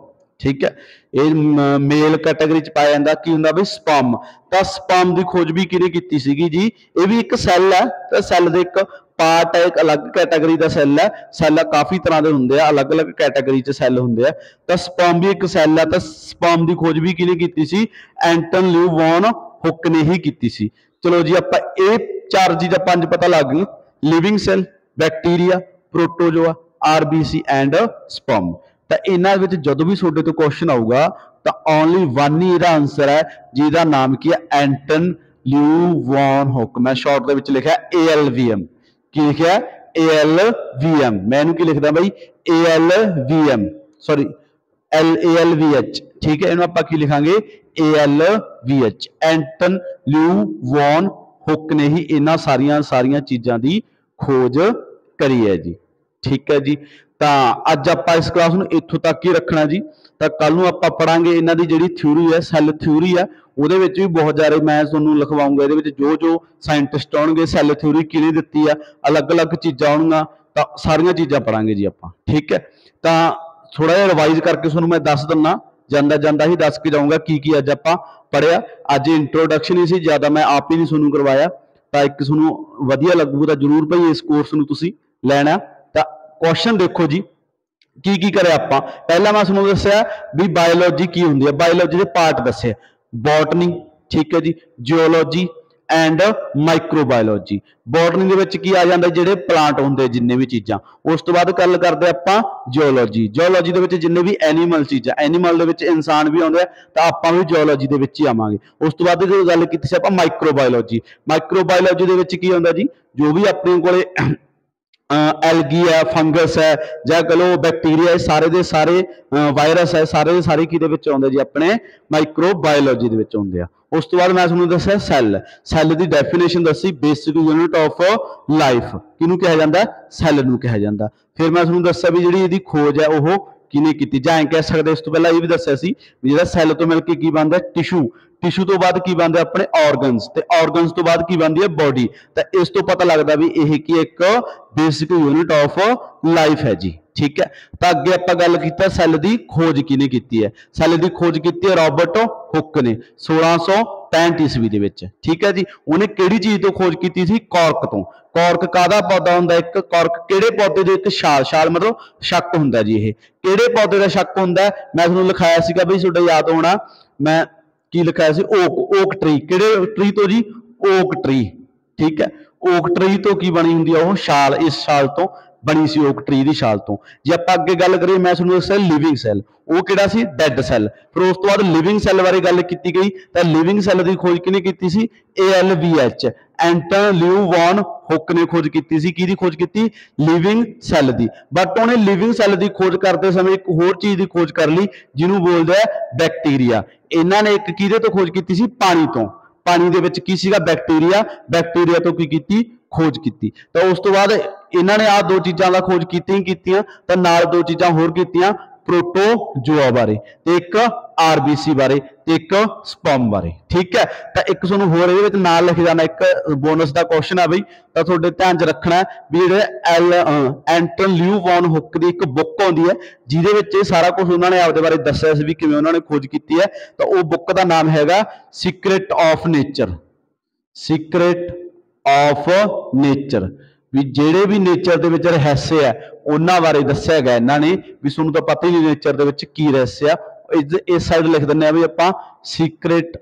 ਠੀਕ ਹੈ, ਇਹ ਮੇਲ ਕੈਟਾਗਰੀ ਚ ਪਾਇਆ ਜਾਂਦਾ। ਕੀ ਹੁੰਦਾ ਬਈ, ਸਪਰਮ। ਤਾਂ ਸਪਰਮ ਦੀ ਖੋਜ ਵੀ ਕਿਹਨੇ ਕੀਤੀ ਸੀਗੀ ਜੀ, ਇਹ ਵੀ ਇੱਕ ਸੈੱਲ ਹੈ, ਤਾਂ ਸੈੱਲ ਦੇ ਇੱਕ ਪਾਰਟ ਹੈ, ਇੱਕ ਅਲੱਗ ਕੈਟਾਗਰੀ ਦਾ ਸੈੱਲ ਹੈ। ਸੈੱਲ ਕਾਫੀ ਤਰ੍ਹਾਂ ਦੇ ਹੁੰਦੇ ਆ, ਅਲੱਗ-ਅਲੱਗ ਕੈਟਾਗਰੀ ਚ ਸੈੱਲ ਹੁੰਦੇ ਆ, ਤਾਂ ਸਪਰਮ ਵੀ ਇੱਕ ਸੈੱਲ ਹੈ। ਤਾਂ ਸਪਰਮ ਦੀ ਖੋਜ ਵੀ ਕਿਹਨੇ ਕੀਤੀ ਸੀ, ਐਂਟਨ ਲਿਊ ਵੌਨ ਹੁੱਕ ਨੇ ਹੀ ਕੀਤੀ ਸੀ। ਚਲੋ ਜੀ, ਆਪਾਂ ਇਹ 4 ਚੀਜ਼ਾਂ 5 ਪਤਾ ਲੱਗ ਗਈ, living cell, bacteria, protozoa, RBC and sperm. ਤਾਂ ਇਹਨਾਂ ਵਿੱਚ ਜਦੋਂ ਵੀ ਤੁਹਾਡੇ ਤੋਂ ਕੁਐਸਚਨ ਆਊਗਾ ਤਾਂ ਓਨਲੀ 1 ਹੀ ਇਹਦਾ ਆਨਸਰ ਹੈ, ਜਿਹਦਾ ਨਾਮ ਕੀ ਹੈ, ਐਂਟਨ ਲਿਊ ਵੌਨ ਹੁੱਕ। ਮੈਂ ਸ਼ਾਰਟ ਦੇ ਵਿੱਚ ਲਿਖਿਆ ALVM। ਕੀ ਲਿਖਿਆ, ALVM। ਮੈਂ ਇਹਨੂੰ ਕੀ ਲਿਖਦਾ ਬਈ, ALVM, ਸੌਰੀ LALVH। ਠੀਕ ਹੈ, ਇਹਨੂੰ ਆਪਾਂ ਕੀ ਲਿਖਾਂਗੇ, ALVH। ਐਂਟਨ ਲਿਊ ਵੌਨ ਹੁੱਕ ਨੇ ਹੀ ਇਹਨਾਂ ਸਾਰੀਆਂ ਚੀਜ਼ਾਂ ਦੀ ਖੋਜ ਕਰੀ ਹੈ ਜੀ। ਠੀਕ ਹੈ ਜੀ, ਤਾਂ ਅੱਜ ਆਪਾਂ ਇਸ ਕਲਾਸ ਨੂੰ ਇੱਥੋਂ ਤੱਕ ਹੀ ਰੱਖਣਾ ਜੀ। ਤਾਂ ਕੱਲ ਨੂੰ ਆਪਾਂ ਪੜਾਂਗੇ ਇਹਨਾਂ ਦੀ ਜਿਹੜੀ ਥਿਊਰੀ ਹੈ, ਸੈੱਲ ਥਿਊਰੀ ਹੈ, ਉਹਦੇ ਵਿੱਚ ਵੀ ਬਹੁਤ ਜ਼ਿਆਦਾ ਮੈਂ ਤੁਹਾਨੂੰ ਲਿਖਵਾਉਂਗਾ। ਇਹਦੇ ਵਿੱਚ ਜੋ ਸਾਇੰਟਿਸਟ ਆਉਣਗੇ, ਸੈੱਲ ਥਿਊਰੀ ਕਿਹਨੇ ਦਿੱਤੀ ਆ, ਅਲੱਗ-ਅਲੱਗ ਚੀਜ਼ਾਂ ਆਉਣਗੀਆਂ, ਤਾਂ ਸਾਰੀਆਂ ਚੀਜ਼ਾਂ ਪੜਾਂਗੇ ਜੀ ਆਪਾਂ। ਠੀਕ ਹੈ, ਤਾਂ ਥੋੜਾ ਜਿਹਾ ਰਿਵਾਈਜ਼ ਕਰਕੇ ਤੁਹਾਨੂੰ ਮੈਂ ਦੱਸ ਦਿੰਦਾ, ਜਾਂਦਾ ਹੀ ਦੱਸ ਕੇ ਜਾਊਂਗਾ ਕੀ ਅੱਜ ਆਪਾਂ ਪੜਿਆ। ਅੱਜ ਇੰਟਰੋਡਕਸ਼ਨ ਹੀ ਸੀ, ਜ਼ਿਆਦਾ ਮੈਂ ਆਪ ਹੀ ਨਹੀਂ ਤੁਹਾਨੂੰ ਕਰਵਾਇਆ। ਤਾਂ ਇੱਕ ਤੁਹਾਨੂੰ ਵਧੀਆ ਲੱਗੂਗਾ ਤਾਂ ਜ਼ਰੂਰ ਭਾਈ ਇਸ ਕੋਰਸ ਨੂੰ ਤੁਸੀਂ ਲੈਣਾ। ਤਾਂ ਕੁਐਸਚਨ ਦੇਖੋ ਜੀ, ਕੀ ਕਰਿਆ ਆਪਾਂ। ਪਹਿਲਾਂ ਮੈਂ ਤੁਹਾਨੂੰ ਦੱਸਿਆ ਵੀ ਬਾਇਓਲੋਜੀ ਕੀ ਹੁੰਦੀ ਹੈ, ਬਾਇਓਲੋਜੀ ਦੇ ਪਾਰਟ ਦੱਸੇ, ਬੋਟਨੀ, ਠੀਕ ਹੈ ਜੀ, ਜਿਓਲੋਜੀ, एंड माइक्रोबायोलॉजी। बॉटनी दे विच की आ जांदा जिहड़े प्लांट हुंदे जिन्ने भी चीज़ां। उस तो बाद गल करदे आपां जियोलॉजी। जियोलॉजी दे विच जिन्ने भी एनीमल चीज़ां, एनीमल दे विच इंसान भी आउंदा तां आपां भी जियोलॉजी दे विच ही आवांगे। उस तो बाद जो गल कीती सी आपां माइक्रोबायोलॉजी। माइक्रोबायोलॉजी दे विच की हुंदा जी, जो भी अपने कोले एलगी है, फंगस है, ਜਾਂ कह लो बैक्टीरिया, सारे दे सारे वायरस है, सारे दे सारे किहदे विच आउंदे जी अपने माइक्रोबायोलॉजी दे विच आउंदे आ। उस तो बाद मैं तुहानूं दस्सिया सैल। सैल दी डेफिनेशन दसी, बेसिक यूनिट ऑफ लाइफ। किहनूं कहा जांदा? सैल नूं कहा जांदा। फिर मैं तुहानूं दस्सिया भी जिहड़ी इहदी खोज है ओह किहने कीती, जां कह सकदे इस तो पहला ये भी दस्सिया सी भी जिहड़ा सैल तो मिल के की बनदा टिशू, टिशू तो बाद की बनते अपने ऑर्गनस, ते ऑर्गनस तो बाद की बनती है बॉडी। तो इस तो पता लगता भी यह की एक बेसिक यूनिट ऑफ लाइफ है जी। ठीक है, तो अगे आप गल की सैल की खोज किने की है। सैल की खोज की है रॉबर्ट हुक ने 1665 ईस्वी के विच। ठीक है जी, उन्हें किहड़ी चीज़ तो खोज की थी? कॉर्क तो। कॉर्क काहदा पौधा हुंदा? एक कॉर्क किहड़े पौधे दे एक छाल, छाल मतलब शक हुंदा जी। ये किहड़े पौधे का शक हुंदा? मैं तुहानूं लिखाया सीगा बई, तुहाडा याद होना, मैं की लिखाया सी ओक, ओक ट्री। किहड़े ट्री तो जी? Oak tree. ठीक है, ओक ट्री तो की बनी हुंदी है? वो शाल, इस शाल तो बनी सी ओक ट्री की शाल तो। जे आपां अगे गल करिए, मैं तुहानूं दस्सिया लिविंग सैल, वो किहड़ा सी? Dad cell. फिर उस तो बाद लिविंग सैल बारे गल की गई, तो लिविंग सैल की खोज किहने की सी? ALVH, एंटन ल्यू वॉन हुक ने खोज की सी। किहदी खोज की? लिविंग सैल की। बट उन्हें लिविंग सैल की खोज करते समय एक होर चीज़ की खोज कर ली, जिन्हों बोलते हैं बैक्टीरिया। इन्हों ने एक किहदे तो खोज की सी? पानी तो। पानी दे विच की सीगा? बैक्टीरिया। बैक्टीरिया तो की खोज की। तो उस तो बाद इन्होंने आ दो चीज़ों का खोज की, तो नाल दो चीज़ां होर कीतियां, प्रोटोजोआ बारे, एक RBC बारे, एक स्पर्म बारे। ठीक है, तो एक तुहानूं होर इहदे विच नाल लिख जाना, एक बोनस का क्वेश्चन है बई, तो तुहाडे ध्यान च रखना भी जिहड़े एंटन ल्यू वॉन हुक की एक बुक आउंदी है, जिहदे विच ये सारा कुछ उन्होंने आपदे बारे दस्सिया सी भी किवें उन्होंने खोज की है। तो वो बुक का नाम हैगा secret of nature. Secret of nature, भी जेड़े भी नेचर दे विच रहस्य है उन्हां बारे दस्सिया गया इन्हां ने, भी तुहानूं तो पता ही नहीं नेचर दे विच की रहस्य आ। इस साइड लिख दिंदे आ भी आपां सीक्रेट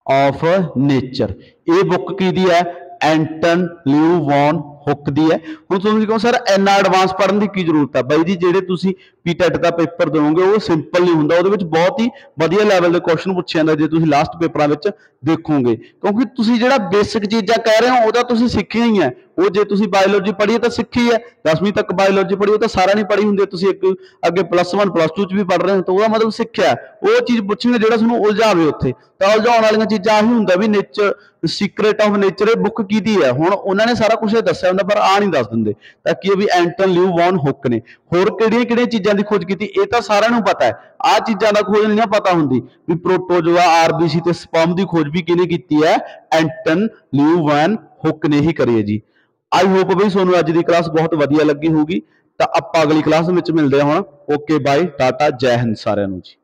ऑफ नेचर। ये बुक की है? एंटन ल्यू वॉन हुक दी है। हुण तुसीं कहो सर इन्ना एडवांस पढ़न की जरूरत है? बई जी जिहड़े तुसीं PTET का पेपर दोगे वो सिंपल नहीं हुंदा, उहदे विच बहुत ही वधिया लैवल के क्वेश्चन पुछे जांदे जे तुसीं लास्ट पेपरां विच देखोगे, क्योंकि तुसीं जिहड़ा बेसिक चीज़ां कह रहे हो वो तुसीं सिक्खियां ही है। वो जे तुसीं बायोलॉजी पढ़ी तो सीखी है, 10वीं तक बायोलॉजी पढ़ी तो सारा नहीं पढ़ी हुंदी, तुसीं एक अगे +1 +2 भी पढ़ रहे हो, तो वह मतलब सीखिया वो चीज़ पुछेंगे जिहड़ा तुहानूं उलझावे उत्थे। तो उलझाउण वालीआं चीज़ां आही हुंदा भी nature, secret of nature book की है। हुण उन्होंने सारा कुछ दस्सिया हुंदा पर आ नहीं दस दिंदे, ताकि भी एंटन ल्यू वॉन हुक ने होर किहड़ियां चीज़ां की खोज की, ये तो सारिਆਂ ਨੂੰ पता है। आ चीज़ों का खोज नहीं पता हुंदी भी प्रोटोजोआ, RBC ते स्पर्म की खोज भी किहने की है? एंटन ल्यू वॉन हुक ने ही करी है जी। आई होप भी तुहानूं अज की क्लास बहुत वधिया लगी होगी। तो आपां अगली क्लास में मिलते हैं। हुण ओके बाय, टाटा, जय हिंद सारिਆਂ ਨੂੰ जी।